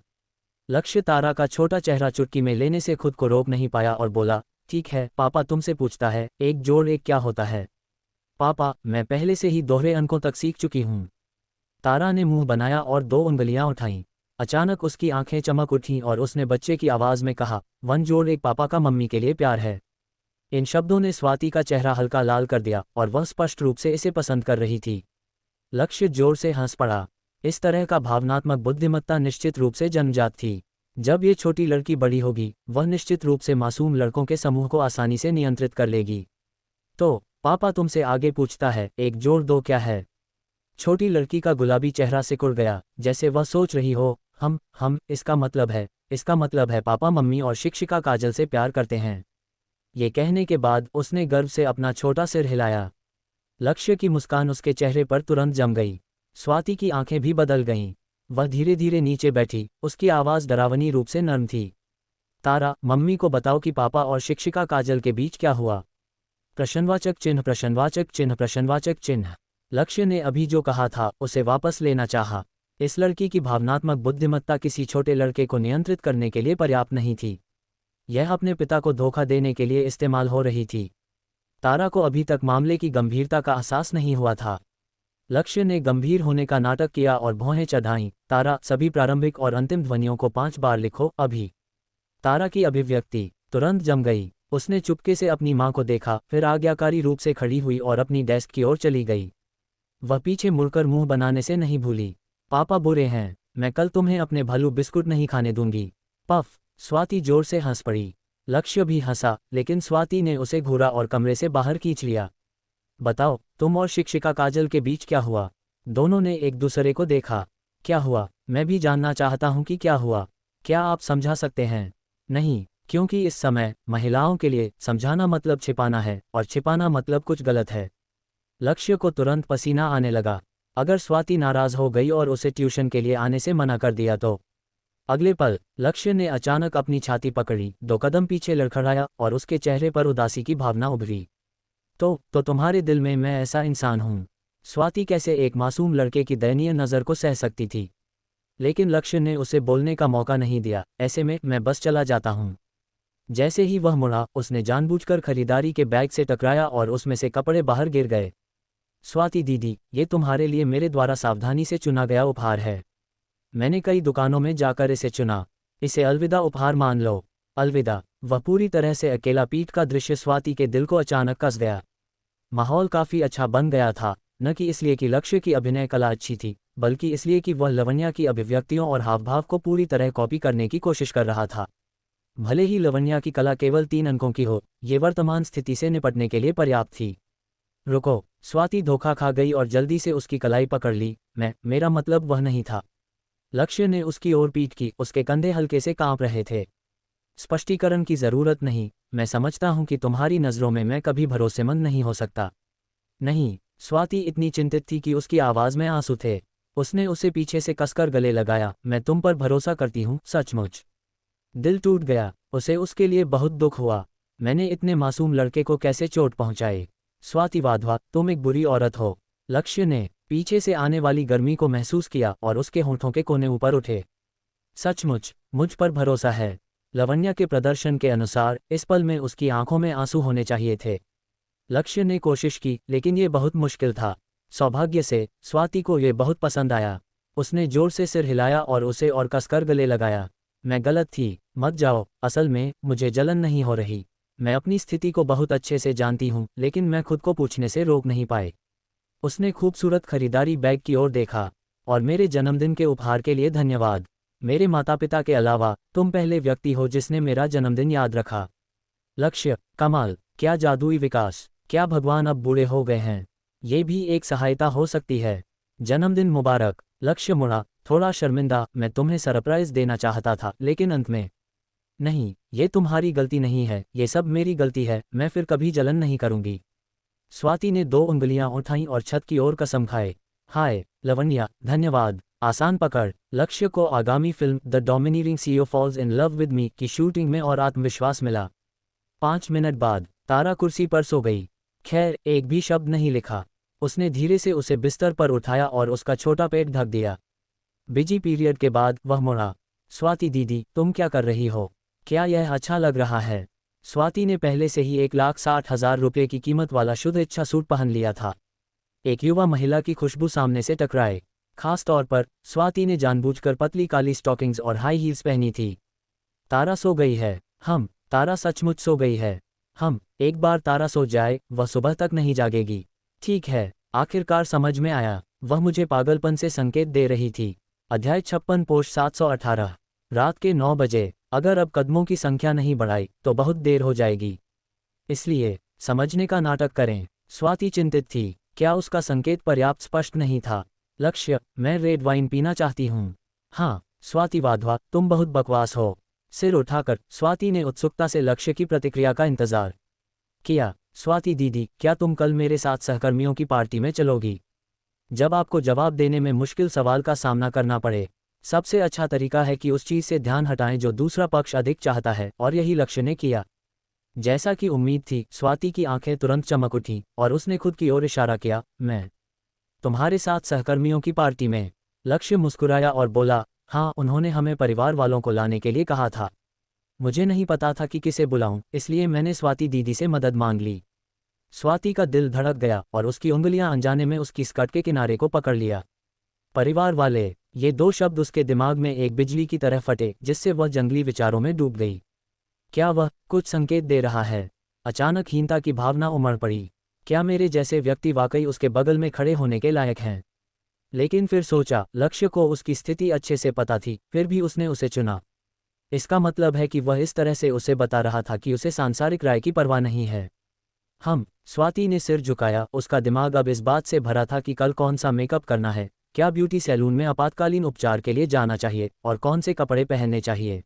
लक्ष्य तारा का छोटा चेहरा चुटकी में लेने से खुद को रोक नहीं पाया और बोला, ठीक है, पापा तुमसे पूछता है, 1 जोड़ 1 क्या होता है? पापा, मैं पहले से ही दोहरे अंकों तक सीख चुकी हूँ। तारा ने मुंह बनाया और 2 उंगलियां उठाईं। अचानक उसकी आंखें चमक उठीं और उसने बच्चे की आवाज़ में कहा, 1 जोड़ 1 पापा का मम्मी के लिए प्यार है। इन शब्दों ने स्वाति का चेहरा हल्का लाल कर दिया और वह स्पष्ट रूप से इसे पसंद कर रही थी। लक्ष्य जोर से हंस पड़ा। इस तरह का भावनात्मक बुद्धिमत्ता निश्चित रूप से जन्मजात थी। जब ये छोटी लड़की बड़ी होगी, वह निश्चित रूप से मासूम लड़कों के समूह को आसानी से नियंत्रित कर लेगी। तो पापा तुमसे आगे पूछता है, 1 जोड़ 2 क्या है? छोटी लड़की का गुलाबी चेहरा सिकुड़ गया, जैसे वह सोच रही हो, हम इसका मतलब है पापा मम्मी और शिक्षिका काजल से प्यार करते हैं। ये कहने के बाद उसने गर्व से अपना छोटा सिर हिलाया। लक्ष्य की मुस्कान उसके चेहरे पर तुरंत जम गई। स्वाति की आंखें भी बदल गईं। वह धीरे धीरे नीचे बैठी, उसकी आवाज़ डरावनी रूप से नर्म थी। तारा, मम्मी को बताओ कि पापा और शिक्षिका काजल के बीच क्या हुआ। प्रश्नवाचक चिन्ह प्रश्नवाचक चिन्ह प्रश्नवाचक चिन्ह। लक्ष्य ने अभी जो कहा था उसे वापस लेना चाहा। इस लड़की की भावनात्मक बुद्धिमत्ता किसी छोटे लड़के को नियंत्रित करने के लिए पर्याप्त नहीं थी। यह अपने पिता को धोखा देने के लिए इस्तेमाल हो रही थी। तारा को अभी तक मामले की गंभीरता का एहसास नहीं हुआ था। लक्ष्य ने गंभीर होने का नाटक किया और भौहें चढ़ाईं। तारा, सभी प्रारंभिक और अंतिम ध्वनियों को 5 बार लिखो अभी। तारा की अभिव्यक्ति तुरंत जम गई। उसने चुपके से अपनी मां को देखा, फिर आज्ञाकारी रूप से खड़ी हुई और अपनी डेस्क की ओर चली गई। वह पीछे मुड़कर मुंह बनाने से नहीं भूली। पापा बुरे हैं, मैं कल तुम्हें अपने भलू बिस्कुट नहीं खाने दूंगी। पफ। स्वाति जोर से हंस पड़ी। लक्ष्य भी हंसा, लेकिन स्वाति ने उसे घूरा और कमरे से बाहर खींच लिया। बताओ, तुम और शिक्षिका काजल के बीच क्या हुआ। दोनों ने एक दूसरे को देखा। क्या हुआ, मैं भी जानना चाहता हूं कि क्या हुआ। क्या आप समझा सकते हैं। नहीं, क्योंकि इस समय महिलाओं के लिए समझाना मतलब छिपाना है, और छिपाना मतलब कुछ गलत है। लक्ष्य को तुरंत पसीना आने लगा। अगर स्वाति नाराज हो गई और उसे ट्यूशन के लिए आने से मना कर दिया तो। अगले पल लक्ष्य ने अचानक अपनी छाती पकड़ी, 2 कदम पीछे लड़खड़ाया और उसके चेहरे पर उदासी की भावना उभरी। तो तुम्हारे दिल में मैं ऐसा इंसान हूं। स्वाति कैसे एक मासूम लड़के की दयनीय नज़र को सह सकती थी। लेकिन लक्ष्य ने उसे बोलने का मौका नहीं दिया। ऐसे में मैं बस चला जाता हूं। जैसे ही वह मुड़ा, उसने जानबूझकर खरीदारी के बैग से टकराया और उसमें से कपड़े बाहर गिर गए। स्वाति दीदी, ये तुम्हारे लिए मेरे द्वारा सावधानी से चुना गया उपहार है। मैंने कई दुकानों में जाकर इसे चुना। इसे अलविदा उपहार मान लो। अलविदा। वह पूरी तरह से अकेला पीठ का दृश्य स्वाति के दिल को अचानक कस गया। माहौल काफ़ी अच्छा बन गया था, न कि इसलिए कि लक्ष्य की अभिनय कला अच्छी थी, बल्कि इसलिए कि वह लवण्या की अभिव्यक्तियों और हावभाव को पूरी तरह कॉपी करने की कोशिश कर रहा था। भले ही लवण्या की कला केवल 3 अंकों की हो, ये वर्तमान स्थिति से निपटने के लिए पर्याप्त थी। रुको। स्वाति धोखा खा गई और जल्दी से उसकी कलाई पकड़ ली। मेरा मतलब वह नहीं था। लक्ष्य ने उसकी ओर पीठ की, उसके कंधे हल्के से कांप रहे थे। स्पष्टीकरण की ज़रूरत नहीं, मैं समझता हूं कि तुम्हारी नज़रों में मैं कभी भरोसेमंद नहीं हो सकता। नहीं। स्वाति इतनी चिंतित थी कि उसकी आवाज़ में आंसू थे। उसने उसे पीछे से कसकर गले लगाया। मैं तुम पर भरोसा करती हूँ, सचमुच। दिल टूट गया। उसे उसके लिए बहुत दुख हुआ। मैंने इतने मासूम लड़के को कैसे चोट पहुंचाई। स्वाति वाधवा, तुम एक बुरी औरत हो। लक्ष्य ने पीछे से आने वाली गर्मी को महसूस किया और उसके होंठों के कोने ऊपर उठे। सचमुच, मुझ पर भरोसा है। लवण्या के प्रदर्शन के अनुसार इस पल में उसकी आंखों में आंसू होने चाहिए थे। लक्ष्य ने कोशिश की, लेकिन ये बहुत मुश्किल था। सौभाग्य से स्वाति को ये बहुत पसंद आया। उसने जोर से सिर हिलाया और उसे और कसकर गले लगाया। मैं गलत थी, मत जाओ। असल में मुझे जलन नहीं हो रही। मैं अपनी स्थिति को बहुत अच्छे से जानती हूँ, लेकिन मैं खुद को पूछने से रोक नहीं पाई। उसने खूबसूरत खरीदारी बैग की ओर देखा। और मेरे जन्मदिन के उपहार के लिए धन्यवाद। मेरे माता पिता के अलावा तुम पहले व्यक्ति हो जिसने मेरा जन्मदिन याद रखा। लक्ष्य, कमाल, क्या जादुई विकास। क्या भगवान अब बूढ़े हो गए हैं। ये भी एक सहायता हो सकती है। जन्मदिन मुबारक। लक्ष्य मुड़ा, थोड़ा शर्मिंदा। मैं तुम्हें सरप्राइज़ देना चाहता था, लेकिन अंत में। नहीं, ये तुम्हारी गलती नहीं है, ये सब मेरी गलती है। मैं फिर कभी जलन नहीं करूंगी। स्वाति ने 2 उंगलियां उठाईं और छत की ओर कसम खाए। हाय लवण्या, धन्यवाद। आसान पकड़। लक्ष्य को आगामी film the domineering CEO falls in love with me की शूटिंग में और आत्मविश्वास मिला। 5 मिनट बाद तारा कुर्सी पर सो गई। खैर, एक भी शब्द नहीं लिखा। उसने धीरे से उसे बिस्तर पर उठाया और उसका छोटा पेट ढक दिया। बिजी पीरियड के बाद वह मुड़ा। स्वाति दीदी, तुम क्या कर रही हो। क्या यह अच्छा लग रहा है। स्वाति ने पहले से ही 1,60,000 रुपये की कीमत वाला शुद्ध इच्छा सूट पहन लिया था। एक युवा महिला की खुशबू सामने से टकराए। खास तौर पर स्वाति ने जानबूझकर पतली काली स्टॉकिंग्स और हाई हील्स पहनी थी। तारा सो गई है। तारा सचमुच सो गई है। एक बार तारा सो जाए, वह सुबह तक नहीं जागेगी। ठीक है, आखिरकार समझ में आया। वह मुझे पागलपन से संकेत दे रही थी। अध्याय 56 पोस्ट 718। रात के 9 बजे। अगर अब कदमों की संख्या नहीं बढ़ाई तो बहुत देर हो जाएगी। इसलिए समझने का नाटक करें। स्वाति चिंतित थी। क्या उसका संकेत पर्याप्त स्पष्ट नहीं था? लक्ष्य, मैं रेड वाइन पीना चाहती हूँ। हाँ, स्वाति वाधवा, तुम बहुत बकवास हो। सिर उठाकर स्वाति ने उत्सुकता से लक्ष्य की प्रतिक्रिया का इंतजार किया। स्वाति दीदी, क्या तुम कल मेरे साथ सहकर्मियों की पार्टी में चलोगी? जब आपको जवाब देने में मुश्किल सवाल का सामना करना पड़े, सबसे अच्छा तरीका है कि उस चीज से ध्यान हटाएं जो दूसरा पक्ष अधिक चाहता है, और यही लक्ष्य ने किया। जैसा कि उम्मीद थी, स्वाति की आंखें तुरंत चमक उठीं और उसने खुद की ओर इशारा किया। मैं तुम्हारे साथ सहकर्मियों की पार्टी में? लक्ष्य मुस्कुराया और बोला, हाँ, उन्होंने हमें परिवार वालों को लाने के लिए कहा था। मुझे नहीं पता था कि किसे बुलाऊं, इसलिए मैंने स्वाति दीदी से मदद मांग ली। स्वाति का दिल धड़क गया और उसकी उंगलियां अनजाने में उसकी स्कर्ट के किनारे को पकड़ लिया। परिवार वाले, ये दो शब्द उसके दिमाग में एक बिजली की तरह फटे, जिससे वह जंगली विचारों में डूब गई। क्या वह कुछ संकेत दे रहा है? अचानक हीनता की भावना उमड़ पड़ी। क्या मेरे जैसे व्यक्ति वाकई उसके बगल में खड़े होने के लायक हैं? लेकिन फिर सोचा, लक्ष्य को उसकी स्थिति अच्छे से पता थी, फिर भी उसने उसे चुना। इसका मतलब है कि वह इस तरह से उसे बता रहा था कि उसे सांसारिक राय की परवाह नहीं है। स्वाति ने सिर झुकाया। उसका दिमाग अब इस बात से भरा था कि कल कौन सा मेकअप करना है, क्या ब्यूटी सैलून में आपातकालीन उपचार के लिए जाना चाहिए, और कौन से कपड़े पहनने चाहिए।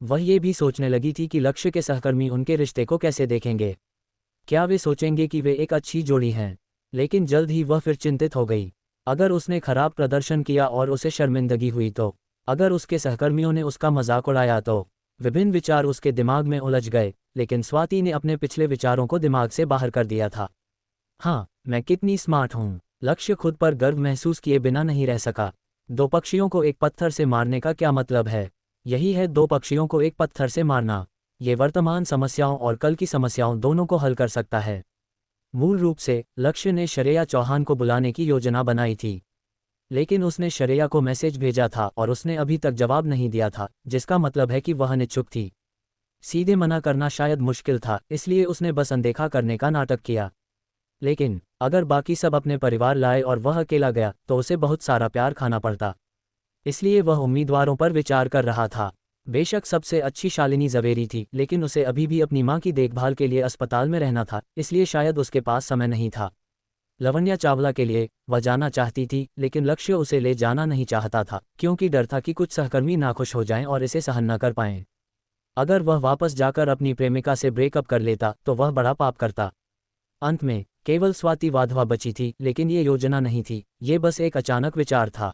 वह ये भी सोचने लगी थी कि लक्ष्य के सहकर्मी उनके रिश्ते को कैसे देखेंगे। क्या वे सोचेंगे कि वे एक अच्छी जोड़ी हैं? लेकिन जल्द ही वह फिर चिंतित हो गई। अगर उसने खराब प्रदर्शन किया और उसे शर्मिंदगी हुई तो? अगर उसके सहकर्मियों ने उसका मजाक उड़ाया तो? विभिन्न विचार उसके दिमाग में उलझ गए, लेकिन स्वाति ने अपने पिछले विचारों को दिमाग से बाहर कर दिया था। हाँ, मैं कितनी स्मार्ट हूँ। लक्ष्य खुद पर गर्व महसूस किए बिना नहीं रह सका। दो पक्षियों को एक पत्थर से मारने का क्या मतलब है? यही है दो पक्षियों को एक पत्थर से मारना। ये वर्तमान समस्याओं और कल की समस्याओं दोनों को हल कर सकता है। मूल रूप से लक्ष्य ने श्रेया चौहान को बुलाने की योजना बनाई थी, लेकिन उसने श्रेया को मैसेज भेजा था और उसने अभी तक जवाब नहीं दिया था, जिसका मतलब है कि वह अनिच्छुक थी। सीधे मना करना शायद मुश्किल था, इसलिए उसने बस अनदेखा करने का नाटक किया। लेकिन अगर बाकी सब अपने परिवार लाए और वह अकेला गया तो उसे बहुत सारा प्यार खाना पड़ता। इसलिए वह उम्मीदवारों पर विचार कर रहा था। बेशक सबसे अच्छी शालिनी जवेरी थी, लेकिन उसे अभी भी अपनी मां की देखभाल के लिए अस्पताल में रहना था, इसलिए शायद उसके पास समय नहीं था। लवन्या चावला के लिए वह जाना चाहती थी, लेकिन लक्ष्य उसे ले जाना नहीं चाहता था, क्योंकि डर था कि कुछ सहकर्मी नाखुश हो जाएं और इसे सहन न कर पाएं। अगर वह वापस जाकर अपनी प्रेमिका से ब्रेकअप कर लेता तो वह बड़ा पाप करता। अंत में केवल स्वाति वाधवा बची थी, लेकिन ये योजना नहीं थी, ये बस एक अचानक विचार था।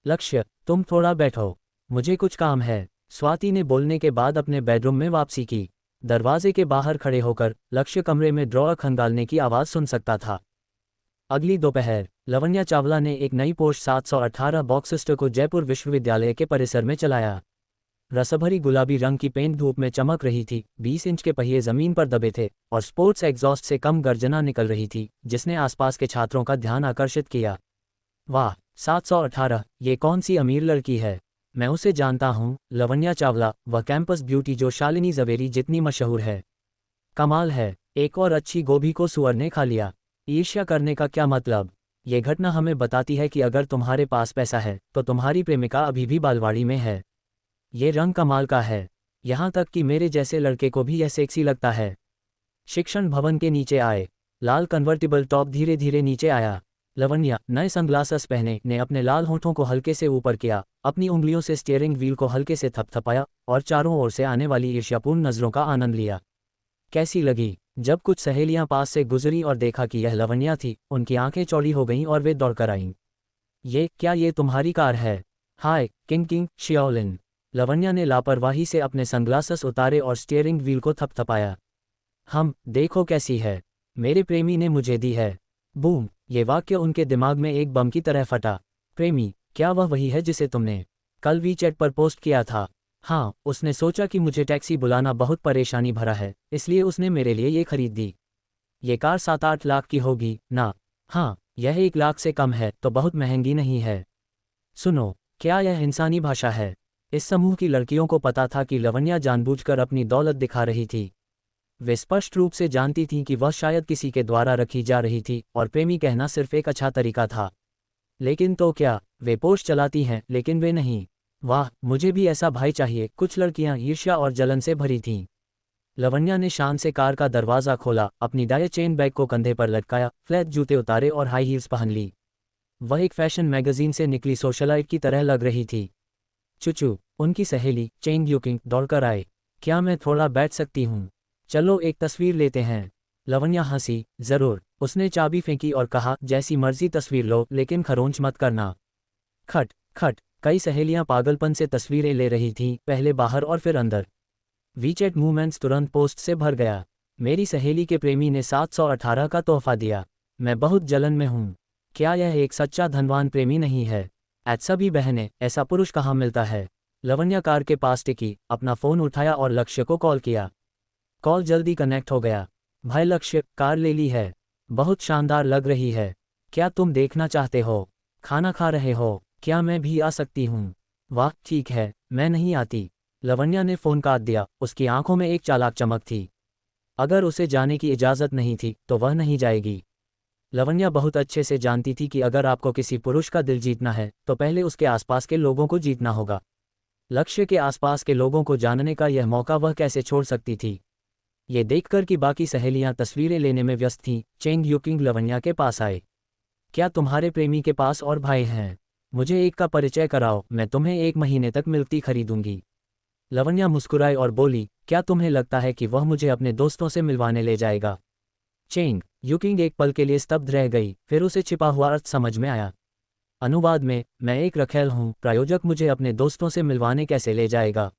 लक्ष्य, तुम थोड़ा बैठो, मुझे कुछ काम है। स्वाति ने बोलने के बाद अपने बेडरूम में वापसी की। दरवाजे के बाहर खड़े होकर लक्ष्य कमरे में ड्रॉअर खंगालने की आवाज़ सुन सकता था। अगली दोपहर लवन्या चावला ने एक नई पोर्श 718 बॉक्सिस्टर को जयपुर विश्वविद्यालय के परिसर में चलाया। रसभरी गुलाबी रंग की पेंट धूप में चमक रही थी, 20 इंच के पहिए जमीन पर दबे थे और स्पोर्ट्स एग्जॉस्ट से कम गर्जना निकल रही थी, जिसने आसपास के छात्रों का ध्यान आकर्षित किया। वाह, 718, ये कौन सी अमीर लड़की है? मैं उसे जानता हूँ। लवन्या चावला, वह कैंपस ब्यूटी जो शालिनी जवेरी जितनी मशहूर है। कमाल है, एक और अच्छी गोभी को सुअर ने खा लिया। ईर्ष्या करने का क्या मतलब? ये घटना हमें बताती है कि अगर तुम्हारे पास पैसा है तो तुम्हारी प्रेमिका अभी भी बालवाड़ी में है। ये रंग कमाल का है, यहाँ तक कि मेरे जैसे लड़के को भी यह सेक्सी लगता है। शिक्षण भवन के नीचे आए। लाल कन्वर्टिबल टॉप धीरे धीरे नीचे आया। लवन्या, नए सनग्लासेस पहने, ने अपने लाल होठों को हल्के से ऊपर किया, अपनी उंगलियों से स्टीयरिंग व्हील को हल्के से थपथपाया और चारों ओर से आने वाली ईर्ष्यापूर्ण नज़रों का आनंद लिया। कैसी लगी? जब कुछ सहेलियां पास से गुजरी और देखा कि यह लवन्या थी, उनकी आंखें चौड़ी हो गईं और वे दौड़कर आईं। ये तुम्हारी कार है? हाय किंग किंग शियोलिन। लवन्या ने लापरवाही से अपने सनग्लासेस उतारे और स्टीयरिंग व्हील को थपथपाया। देखो कैसी है, मेरे प्रेमी ने मुझे दी है। बूम, ये वाक्य उनके दिमाग में एक बम की तरह फटा। प्रेमी? क्या वह वही है जिसे तुमने कल वीचैट पर पोस्ट किया था? हाँ, उसने सोचा कि मुझे टैक्सी बुलाना बहुत परेशानी भरा है, इसलिए उसने मेरे लिए ये खरीद दी। ये कार 7-8 लाख की होगी ना? हाँ, यह 1 लाख से कम है, तो बहुत महंगी नहीं है। सुनो, क्या यह इंसानी भाषा है? इस समूह की लड़कियों को पता था कि लवन्या जानबूझकर अपनी दौलत दिखा रही थी। वे स्पष्ट रूप से जानती थीं कि वह शायद किसी के द्वारा रखी जा रही थी और प्रेमी कहना सिर्फ एक अच्छा तरीका था। लेकिन तो क्या, वे पोस्ट चलाती हैं लेकिन वे नहीं। वाह, मुझे भी ऐसा भाई चाहिए। कुछ लड़कियां ईर्ष्या और जलन से भरी थीं। लवण्या ने शान से कार का दरवाज़ा खोला, अपनी डायर चेन बैग को कंधे पर लटकाया, फ्लैट जूते उतारे और हाई हील्स पहन ली। वह एक फैशन मैगजीन से निकली सोशलाइट की तरह लग रही थी। चुचू, उनकी सहेली चेंग यूकिंग दौड़कर आए। क्या मैं थोड़ा बैठ सकती हूँ? चलो एक तस्वीर लेते हैं। लवण्या हंसी। जरूर। उसने चाबी फेंकी और कहा, जैसी मर्जी तस्वीर लो, लेकिन खरोंच मत करना। खट खट। कई सहेलियां पागलपन से तस्वीरें ले रही थीं, पहले बाहर और फिर अंदर। वीचैट मूवमेंट्स तुरंत पोस्ट से भर गया। मेरी सहेली के प्रेमी ने 718 का तोहफा दिया। मैं बहुत जलन में हूँ। क्या यह एक सच्चा धनवान प्रेमी नहीं है? सभी बहनें, ऐसा पुरुष कहाँ मिलता है? लवण्या कार के पास टिकी, अपना फ़ोन उठाया और लक्ष्य को कॉल किया। कॉल जल्दी कनेक्ट हो गया। भाई लक्ष्य, कार ले ली है। बहुत शानदार लग रही है। क्या तुम देखना चाहते हो? खाना खा रहे हो? क्या मैं भी आ सकती हूँ? वाह ठीक है, मैं नहीं आती। लवण्या ने फ़ोन काट दिया। उसकी आंखों में एक चालाक चमक थी। अगर उसे जाने की इजाज़त नहीं थी तो वह नहीं जाएगी। लवण्या बहुत अच्छे से जानती थी कि अगर आपको किसी पुरुष का दिल जीतना है तो पहले उसके आसपास के लोगों को जीतना होगा। लक्ष्य के आसपास के लोगों को जानने का यह मौका वह कैसे छोड़ सकती थी? ये देखकर कि बाकी सहेलियां तस्वीरें लेने में व्यस्त थीं, चेंग यूकिंग लवण्या के पास आए। क्या तुम्हारे प्रेमी के पास और भाई हैं? मुझे एक का परिचय कराओ, मैं तुम्हें 1 महीने तक मिलती खरीदूंगी। लवण्या मुस्कुराई और बोली, क्या तुम्हें लगता है कि वह मुझे अपने दोस्तों से मिलवाने ले जाएगा? चेंग यूकिंग एक पल के लिए स्तब्ध रह गई, फिर उसे छिपा हुआ अर्थ समझ में आया। अनुवाद में, मैं एक रखेल हूँ, प्रायोजक मुझे अपने दोस्तों से मिलवाने कैसे ले जाएगा?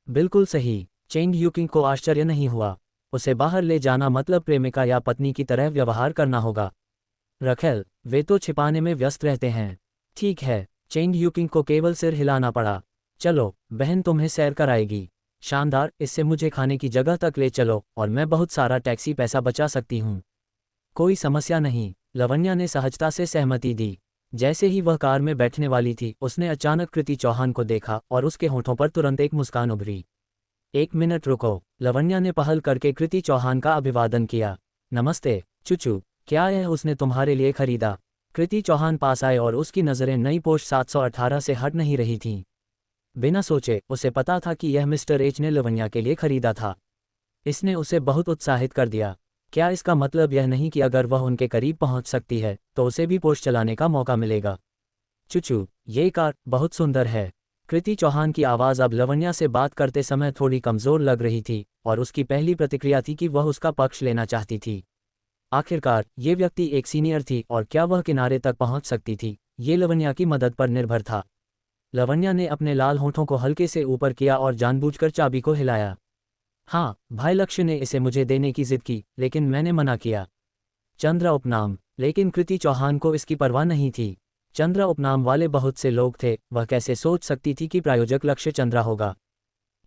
बिल्कुल सही। चेंग यूकिंग को आश्चर्य नहीं हुआ। उसे बाहर ले जाना मतलब प्रेमिका या पत्नी की तरह व्यवहार करना होगा। रखेल, वे तो छिपाने में व्यस्त रहते हैं। ठीक है। चेंग यूकिंग को केवल सिर हिलाना पड़ा। चलो, बहन तुम्हें सैर कराएगी। शानदार, इससे मुझे खाने की जगह तक ले चलो और मैं बहुत सारा टैक्सी पैसा बचा सकती हूँ। कोई समस्या नहीं। लवण्या ने सहजता से सहमति दी। जैसे ही वह कार में बैठने वाली थी, उसने अचानक कृति चौहान को देखा और उसके होठों पर तुरंत एक मुस्कान उभरी। 1 मिनट रुको। लवण्या ने पहल करके कृति चौहान का अभिवादन किया। नमस्ते चुचू, क्या यह उसने तुम्हारे लिए खरीदा? कृति चौहान पास आए और उसकी नज़रें नई पोस्ट 718 से हट नहीं रही थीं। बिना सोचे उसे पता था कि यह मिस्टर एच ने लवण्या के लिए खरीदा था। इसने उसे बहुत उत्साहित कर दिया। क्या इसका मतलब यह नहीं कि अगर वह उनके करीब पहुंच सकती है तो उसे भी पोस्ट चलाने का मौका मिलेगा? चुचू, ये कार बहुत सुंदर है। कृति चौहान की आवाज़ अब लवण्या से बात करते समय थोड़ी कमज़ोर लग रही थी और उसकी पहली प्रतिक्रिया थी कि वह उसका पक्ष लेना चाहती थी। आखिरकार ये व्यक्ति एक सीनियर थी और क्या वह किनारे तक पहुंच सकती थी, ये लवण्या की मदद पर निर्भर था। लवण्या ने अपने लाल होठों को हल्के से ऊपर किया और जानबूझकर चाबी को हिलाया। हाँ, भाई लक्ष्य ने इसे मुझे देने की जिद की, लेकिन मैंने मना किया। चंद्र उपनाम। लेकिन कृति चौहान को इसकी परवाह नहीं थी। चंद्र उपनाम वाले बहुत से लोग थे, वह कैसे सोच सकती थी कि प्रायोजक लक्ष्य चंद्रा होगा?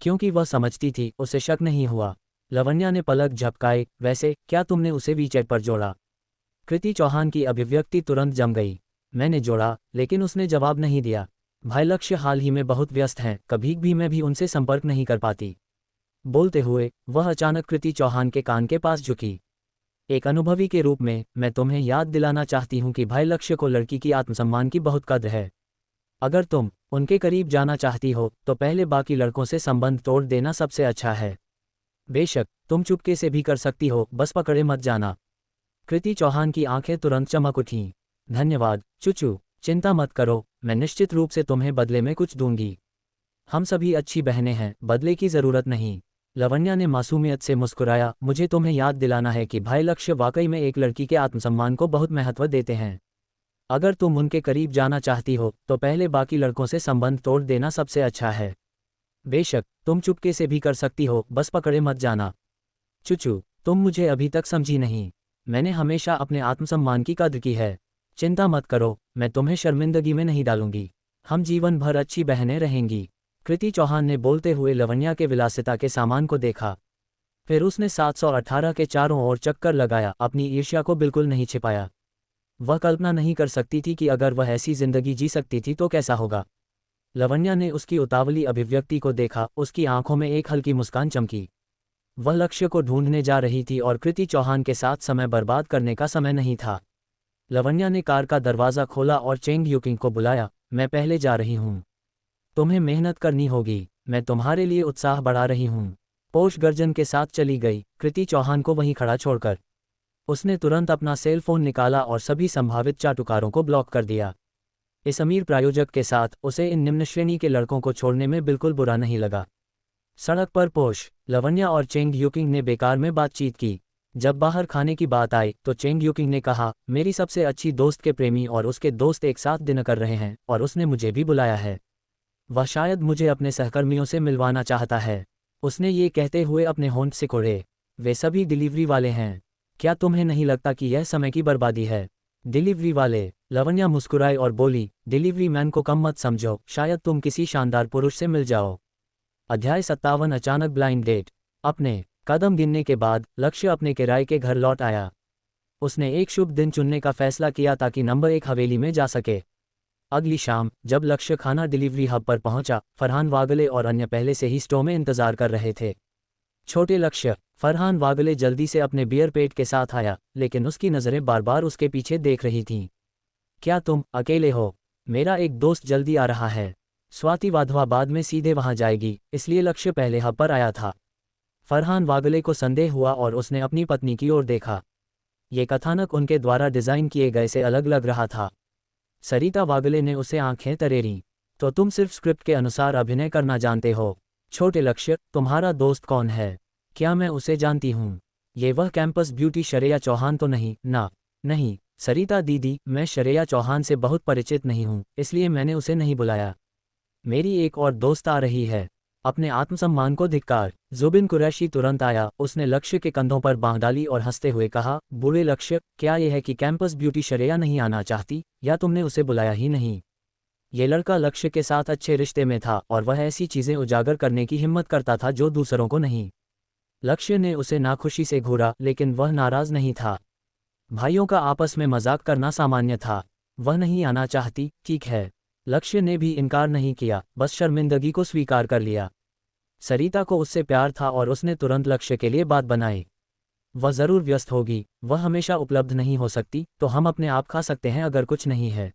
क्योंकि वह समझती थी, उसे शक नहीं हुआ। लवण्या ने पलक झपकाए, वैसे क्या तुमने उसे वीचैट पर जोड़ा? कृति चौहान की अभिव्यक्ति तुरंत जम गई। मैंने जोड़ा, लेकिन उसने जवाब नहीं दिया। भाई लक्ष्य हाल ही में बहुत व्यस्त हैं, कभी भी मैं भी उनसे संपर्क नहीं कर पाती। बोलते हुए वह अचानक कृति चौहान के कान के पास झुकी। एक अनुभवी के रूप में मैं तुम्हें याद दिलाना चाहती हूँ कि भाई लक्ष्य को लड़की की आत्मसम्मान की बहुत कद्र है। अगर तुम उनके करीब जाना चाहती हो तो पहले बाकी लड़कों से संबंध तोड़ देना सबसे अच्छा है। बेशक तुम चुपके से भी कर सकती हो, बस पकड़े मत जाना। कृति चौहान की आंखें तुरंत चमक उठीं। धन्यवाद चुचू, चिंता मत करो, मैं निश्चित रूप से तुम्हें बदले में कुछ दूंगी। हम सभी अच्छी बहनें हैं, बदले की ज़रूरत नहीं। लवण्या ने मासूमियत से मुस्कुराया। मुझे तुम्हें याद दिलाना है कि भाई लक्ष्य वाकई में एक लड़की के आत्मसम्मान को बहुत महत्व देते हैं। अगर तुम उनके करीब जाना चाहती हो तो पहले बाकी लड़कों से संबंध तोड़ देना सबसे अच्छा है। बेशक तुम चुपके से भी कर सकती हो, बस पकड़े मत जाना। चुचू, तुम मुझे अभी तक समझी नहीं। मैंने हमेशा अपने आत्मसम्मान की कद्र की है। चिंता मत करो, मैं तुम्हें शर्मिंदगी में नहीं डालूंगी। हम जीवन भर अच्छी बहनें रहेंगी। कृति चौहान ने बोलते हुए लवण्या के विलासिता के सामान को देखा। फिर उसने 718 के चारों ओर चक्कर लगाया, अपनी ईर्ष्या को बिल्कुल नहीं छिपाया। वह कल्पना नहीं कर सकती थी कि अगर वह ऐसी जिंदगी जी सकती थी तो कैसा होगा। लवण्या ने उसकी उतावली अभिव्यक्ति को देखा, उसकी आंखों में एक हल्की मुस्कान चमकी। वह लक्ष्य को ढूंढने जा रही थी और कृति चौहान के साथ समय बर्बाद करने का समय नहीं था। लवण्या ने कार का दरवाज़ा खोला और चेंग यूकिंग को बुलाया। मैं पहले जा रही हूँ। तुम्हें मेहनत करनी होगी, मैं तुम्हारे लिए उत्साह बढ़ा रही हूँ। पोष गर्जन के साथ चली गई, कृति चौहान को वहीं खड़ा छोड़कर। उसने तुरंत अपना सेल फोन निकाला और सभी संभावित चाटुकारों को ब्लॉक कर दिया। इस अमीर प्रायोजक के साथ उसे इन निम्न श्रेणी के लड़कों को छोड़ने में बिल्कुल बुरा नहीं लगा। सड़क पर पोष, लवन्या और चेंग ह्यूकिंग ने बेकार में बातचीत की। जब बाहर खाने की बात आई तो चेंग ह्यूकिंग ने कहा, मेरी सबसे अच्छी दोस्त के प्रेमी और उसके दोस्त एक साथ डिनर कर रहे हैं और उसने मुझे भी बुलाया है। वह शायद मुझे अपने सहकर्मियों से मिलवाना चाहता है। उसने ये कहते हुए अपने होंठ सिकोड़े। वे सभी डिलीवरी वाले हैं। क्या तुम्हें नहीं लगता कि यह समय की बर्बादी है? डिलीवरी वाले, लवन्या मुस्कुराई और बोली, डिलीवरी मैन को कम मत समझो, शायद तुम किसी शानदार पुरुष से मिल जाओ। अध्याय 57 अचानक ब्लाइंड डेट। अपने कदम गिनने के बाद लक्ष्य अपने किराए के घर लौट आया। उसने एक शुभ दिन चुनने का फैसला किया ताकि नंबर 1 हवेली में जा सके। अगली शाम जब लक्ष्य खाना डिलीवरी हब पर पहुंचा, फरहान वागले और अन्य पहले से ही स्टोर में इंतजार कर रहे थे। छोटे लक्ष्य, फरहान वागले जल्दी से अपने बियर पेट के साथ आया, लेकिन उसकी नज़रें बार बार उसके पीछे देख रही थीं। क्या तुम अकेले हो? मेरा एक दोस्त जल्दी आ रहा है। स्वाति वाधवा बाद में सीधे वहां जाएगी, इसलिए लक्ष्य पहले हब पर आया था। फरहान वागले को संदेह हुआ और उसने अपनी पत्नी की ओर देखा। ये कथानक उनके द्वारा डिज़ाइन किए गए से अलग लग रहा था। सरिता वागले ने उसे आंखें तरेरी। तो तुम सिर्फ स्क्रिप्ट के अनुसार अभिनय करना जानते हो? छोटे लक्ष्य, तुम्हारा दोस्त कौन है? क्या मैं उसे जानती हूँ? ये वह कैंपस ब्यूटी श्रेया चौहान तो नहीं ना? नहीं सरिता दीदी, मैं श्रेया चौहान से बहुत परिचित नहीं हूँ, इसलिए मैंने उसे नहीं बुलाया। मेरी एक और दोस्त आ रही है। अपने आत्मसम्मान को धिक्कार। जुबिन कुरैशी तुरंत आया। उसने लक्ष्य के कंधों पर बांह डाली और हंसते हुए कहा, बुरे लक्ष्य, क्या यह है कि कैंपस ब्यूटी श्रेया नहीं आना चाहती, या तुमने उसे बुलाया ही नहीं? ये लड़का लक्ष्य के साथ अच्छे रिश्ते में था और वह ऐसी चीजें उजागर करने की हिम्मत करता था जो दूसरों को नहीं। लक्ष्य ने उसे नाखुशी से घूरा, लेकिन वह नाराज नहीं था। भाइयों का आपस में मजाक करना सामान्य था। वह नहीं आना चाहती, ठीक है। लक्ष्य ने भी इनकार नहीं किया, बस शर्मिंदगी को स्वीकार कर लिया। सरिता को उससे प्यार था और उसने तुरंत लक्ष्य के लिए बात बनाई। वह जरूर व्यस्त होगी, वह हमेशा उपलब्ध नहीं हो सकती, तो हम अपने आप खा सकते हैं अगर कुछ नहीं है।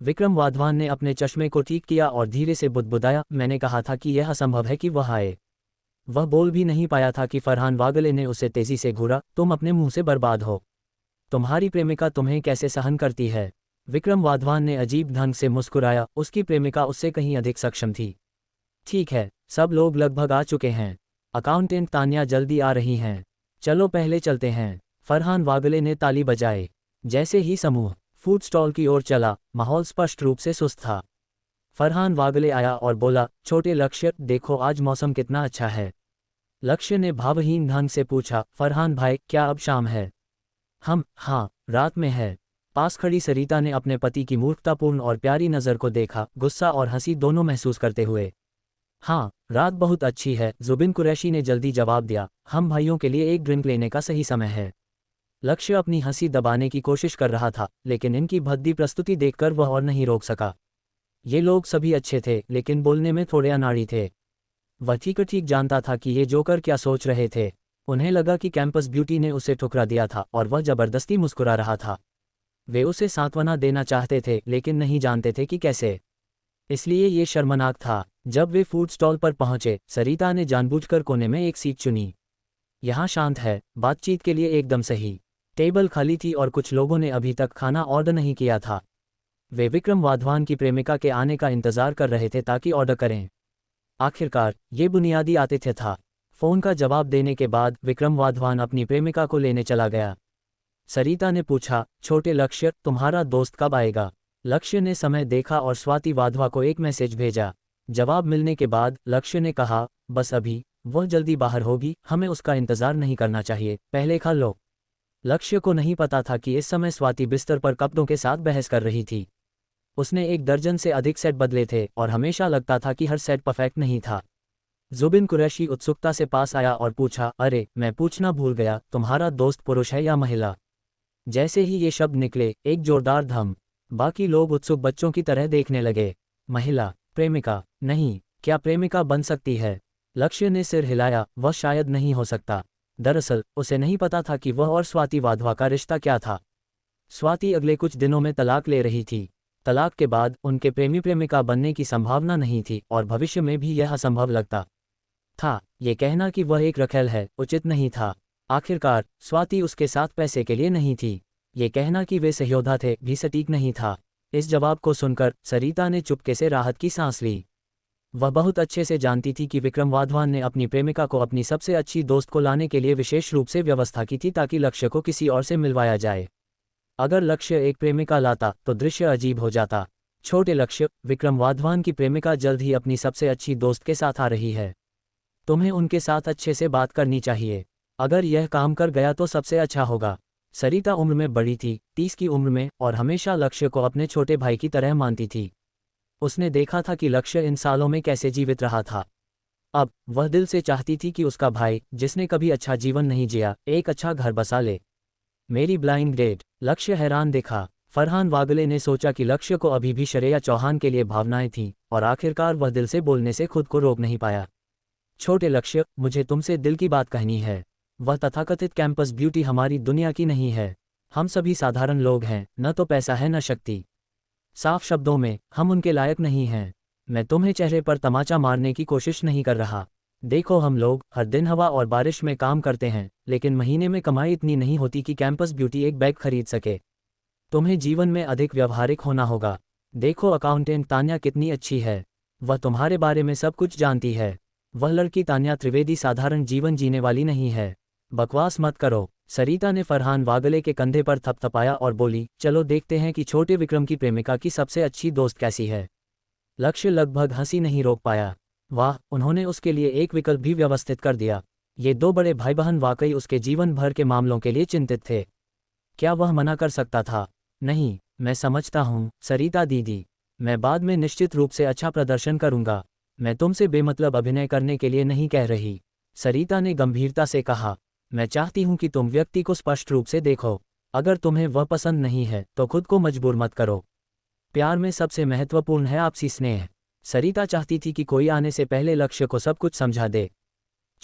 विक्रम वाधवान ने अपने चश्मे को ठीक किया और धीरे से बुदबुदाया, मैंने कहा था कि यह असंभव है कि वह आए। वह बोल भी नहीं पाया था कि फरहान वागले ने उसे तेजी से घूरा, तुम अपने मुंह से बर्बाद हो। तुम्हारी प्रेमिका तुम्हें कैसे सहन करती है? विक्रम वाधवान ने अजीब ढंग से मुस्कुराया, उसकी प्रेमिका उससे कहीं अधिक सक्षम थी। ठीक है, सब लोग लगभग आ चुके हैं। अकाउंटेंट तान्या जल्दी आ रही हैं। चलो पहले चलते हैं। फरहान वागले ने ताली बजाए। जैसे ही समूह फूड स्टॉल की ओर चला, माहौल स्पष्ट रूप से सुस्त था। फरहान वागले आया और बोला, छोटे लक्ष्य, देखो आज मौसम कितना अच्छा है। लक्ष्य ने भावहीन ढंग से पूछा, फरहान भाई, क्या अब शाम है? हाँ, रात में है। पास खड़ी सरिता ने अपने पति की मूर्खतापूर्ण और प्यारी नज़र को देखा, गुस्सा और हंसी दोनों महसूस करते हुए। हाँ, रात बहुत अच्छी है, जुबिन कुरैशी ने जल्दी जवाब दिया। हम भाइयों के लिए एक ड्रिंक लेने का सही समय है। लक्ष्य अपनी हंसी दबाने की कोशिश कर रहा था, लेकिन इनकी भद्दी प्रस्तुति देखकर वह और नहीं रोक सका। ये लोग सभी अच्छे थे, लेकिन बोलने में थोड़े अनाड़ी थे। वह ठीक जानता था कि ये जोकर क्या सोच रहे थे। उन्हें लगा कि कैंपस ब्यूटी ने उसे ठुकरा दिया था और वह जबरदस्ती मुस्कुरा रहा था। वे उसे सांत्वना देना चाहते थे, लेकिन नहीं जानते थे कि कैसे। इसलिए ये शर्मनाक था। जब वे फूड स्टॉल पर पहुंचे, सरिता ने जानबूझकर कोने में एक सीट चुनी। यहाँ शांत है, बातचीत के लिए एकदम सही। टेबल खाली थी और कुछ लोगों ने अभी तक खाना ऑर्डर नहीं किया था। वे विक्रम वाधवान की प्रेमिका के आने का इंतजार कर रहे थे ताकि ऑर्डर करें। आखिरकार ये बुनियादी आतिथ्य था। फोन का जवाब देने के बाद विक्रम वाधवान अपनी प्रेमिका को लेने चला गया। सरिता ने पूछा, छोटे लक्ष्य, तुम्हारा दोस्त कब आएगा? लक्ष्य ने समय देखा और स्वाति वाधवा को एक मैसेज भेजा। जवाब मिलने के बाद लक्ष्य ने कहा, बस अभी, वह जल्दी बाहर होगी, हमें उसका इंतजार नहीं करना चाहिए, पहले खा लो। लक्ष्य को नहीं पता था कि इस समय स्वाति बिस्तर पर कपड़ों के साथ बहस कर रही थी। उसने 1 दर्जन से अधिक सेट बदले थे और हमेशा लगता था कि हर सेट परफेक्ट नहीं था। जुबिन कुरैशी उत्सुकता से पास आया और पूछा, अरे मैं पूछना भूल गया, तुम्हारा दोस्त पुरुष है या महिला? जैसे ही ये शब्द निकले, एक जोरदार धम। बाकी लोग उत्सुक बच्चों की तरह देखने लगे। महिला? प्रेमिका? नहीं, क्या प्रेमिका बन सकती है? लक्ष्य ने सिर हिलाया, वह शायद नहीं हो सकता। दरअसल उसे नहीं पता था कि वह और स्वाति वाधवा का रिश्ता क्या था। स्वाति अगले कुछ दिनों में तलाक ले रही थी। तलाक के बाद उनके प्रेमी प्रेमिका बनने की संभावना नहीं थी और भविष्य में भी यह असंभव लगता था। ये कहना कि वह एक रखेल है उचित नहीं था। आखिरकार स्वाति उसके साथ पैसे के लिए नहीं थी। ये कहना कि वे सहयोद्धा थे भी सटीक नहीं था। इस जवाब को सुनकर सरिता ने चुपके से राहत की सांस ली। वह बहुत अच्छे से जानती थी कि विक्रम वाधवान ने अपनी प्रेमिका को अपनी सबसे अच्छी दोस्त को लाने के लिए विशेष रूप से व्यवस्था की थी ताकि लक्ष्य को किसी और से मिलवाया जाए। अगर लक्ष्य एक प्रेमिका लाता तो दृश्य अजीब हो जाता। छोटे लक्ष्य, विक्रम वाधवान की प्रेमिका जल्द ही अपनी सबसे अच्छी दोस्त के साथ आ रही है। तुम्हें उनके साथ अच्छे से बात करनी चाहिए। अगर यह काम कर गया तो सबसे अच्छा होगा। सरिता उम्र में बड़ी थी, 30 की उम्र में, और हमेशा लक्ष्य को अपने छोटे भाई की तरह मानती थी। उसने देखा था कि लक्ष्य इन सालों में कैसे जीवित रहा था। अब वह दिल से चाहती थी कि उसका भाई, जिसने कभी अच्छा जीवन नहीं जिया, एक अच्छा घर बसा ले। मेरी ब्लाइंड डेट। लक्ष्य हैरान देखा। फरहान वागले ने सोचा कि लक्ष्य को अभी भी श्रेया चौहान के लिए भावनाएं थीं, और आखिरकार वह दिल से बोलने से खुद को रोक नहीं पाया। छोटे लक्ष्य, मुझे तुमसे दिल की बात कहनी है। वह तथाकथित कैंपस ब्यूटी हमारी दुनिया की नहीं है। हम सभी साधारण लोग हैं, न तो पैसा है न शक्ति। साफ शब्दों में, हम उनके लायक नहीं हैं। मैं तुम्हें चेहरे पर तमाचा मारने की कोशिश नहीं कर रहा। देखो, हम लोग हर दिन हवा और बारिश में काम करते हैं, लेकिन महीने में कमाई इतनी नहीं होती कि कैंपस ब्यूटी एक बैग खरीद सके। तुम्हें जीवन में अधिक व्यवहारिक होना होगा। देखो, अकाउंटेंट तान्या कितनी अच्छी है। वह तुम्हारे बारे में सब कुछ जानती है। वह लड़की तान्या त्रिवेदी साधारण जीवन जीने वाली नहीं है। बकवास मत करो। सरिता ने फरहान वागले के कंधे पर थपथपाया और बोली, चलो देखते हैं कि छोटे विक्रम की प्रेमिका की सबसे अच्छी दोस्त कैसी है। लक्ष्य लगभग हंसी नहीं रोक पाया। वाह, उन्होंने उसके लिए एक विकल्प भी व्यवस्थित कर दिया। ये दो बड़े भाई बहन वाकई उसके जीवन भर के मामलों के लिए चिंतित थे। क्या वह मना कर सकता था? नहीं, मैं समझता हूँ सरिता दीदी। मैं बाद में निश्चित रूप से अच्छा प्रदर्शन करूंगा। मैं तुमसे बेमतलब अभिनय करने के लिए नहीं कह रही। सरिता ने गंभीरता से कहा, मैं चाहती हूं कि तुम व्यक्ति को स्पष्ट रूप से देखो। अगर तुम्हें वह पसंद नहीं है तो खुद को मजबूर मत करो। प्यार में सबसे महत्वपूर्ण है आपसी स्नेह। सरिता चाहती थी कि कोई आने से पहले लक्ष्य को सब कुछ समझा दे।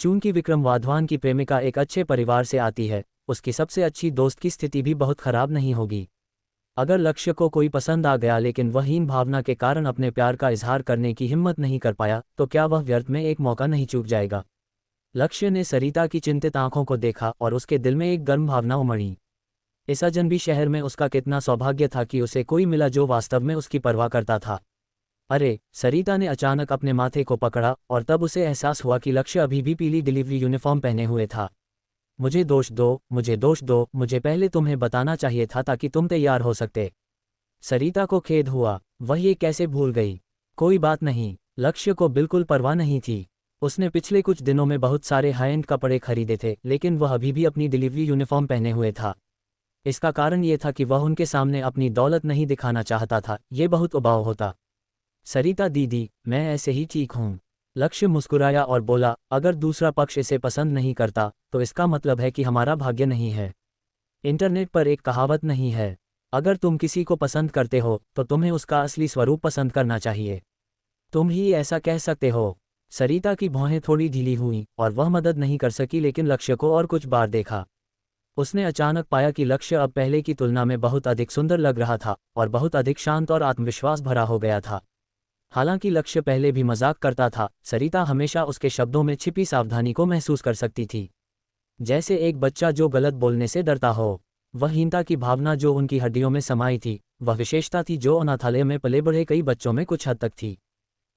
चूंकि विक्रम वाधवान की प्रेमिका एक अच्छे परिवार से आती है, उसकी सबसे अच्छी दोस्त की स्थिति भी बहुत खराब नहीं होगी। अगर लक्ष्य को कोई पसंद आ गया लेकिन वह हीन भावना के कारण अपने प्यार का इजहार करने की हिम्मत नहीं कर पाया, तो क्या वह व्यर्थ में एक मौका नहीं चूक जाएगा? लक्ष्य ने सरिता की चिंतित आंखों को देखा और उसके दिल में एक गर्म भावना उमड़ी। इस अजनबी शहर में उसका कितना सौभाग्य था कि उसे कोई मिला जो वास्तव में उसकी परवाह करता था। अरे, सरिता ने अचानक अपने माथे को पकड़ा और तब उसे एहसास हुआ कि लक्ष्य अभी भी पीली डिलीवरी यूनिफॉर्म पहने हुए था। मुझे दोष दो, मुझे दोष दो, मुझे पहले तुम्हें बताना चाहिए था ताकि तुम तैयार हो सकते। सरिता को खेद हुआ, वह ये कैसे भूल गई? कोई बात नहीं, लक्ष्य को बिल्कुल परवाह नहीं थी। उसने पिछले कुछ दिनों में बहुत सारे हाई एंड कपड़े खरीदे थे, लेकिन वह अभी भी अपनी डिलीवरी यूनिफॉर्म पहने हुए था। इसका कारण ये था कि वह उनके सामने अपनी दौलत नहीं दिखाना चाहता था। ये बहुत उबाऊ होता। सरिता दीदी, मैं ऐसे ही ठीक हूँ। लक्ष्य मुस्कुराया और बोला, अगर दूसरा पक्ष इसे पसंद नहीं करता तो इसका मतलब है कि हमारा भाग्य नहीं है। इंटरनेट पर एक कहावत नहीं है, अगर तुम किसी को पसंद करते हो तो तुम्हें उसका असली स्वरूप पसंद करना चाहिए। तुम ही ऐसा कह सकते हो। सरिता की भौहें थोड़ी ढीली हुईं और वह मदद नहीं कर सकी, लेकिन लक्ष्य को और कुछ बार देखा। उसने अचानक पाया कि लक्ष्य अब पहले की तुलना में बहुत अधिक सुंदर लग रहा था और बहुत अधिक शांत और आत्मविश्वास भरा हो गया था। हालांकि लक्ष्य पहले भी मजाक करता था, सरिता हमेशा उसके शब्दों में छिपी सावधानी को महसूस कर सकती थी। जैसे एक बच्चा जो गलत बोलने से डरता हो। वह हीनता की भावना जो उनकी हड्डियों में समाई थी, वह विशेषता थी जो अनाथालय में पले बढ़े कई बच्चों में कुछ हद तक थी।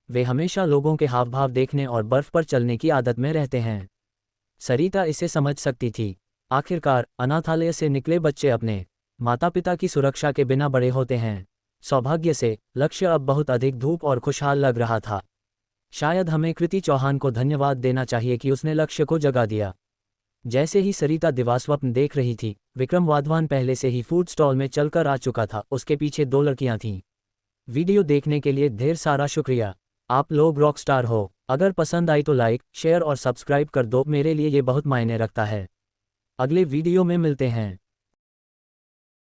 वे हमेशा लोगों के हाव भाव देखने और बर्फ पर चलने की आदत में रहते हैं। सरिता इसे समझ सकती थी। आखिरकार अनाथालय से निकले बच्चे अपने माता पिता की सुरक्षा के बिना बड़े होते हैं। सौभाग्य से लक्ष्य अब बहुत अधिक धूप और खुशहाल लग रहा था। शायद हमें कृति चौहान को धन्यवाद देना चाहिए कि उसने लक्ष्य को जगा दिया। जैसे ही सरिता दिवास्वप्न देख रही थी, विक्रम वाधवान पहले से ही फूड स्टॉल में चलकर आ चुका था। उसके पीछे 2 लड़कियां थीं। वीडियो देखने के लिए ढेर सारा शुक्रिया। आप लोग रॉक स्टार हो। अगर पसंद आई तो लाइक, शेयर और सब्सक्राइब कर दो, मेरे लिए ये बहुत मायने रखता है। अगले वीडियो में मिलते हैं।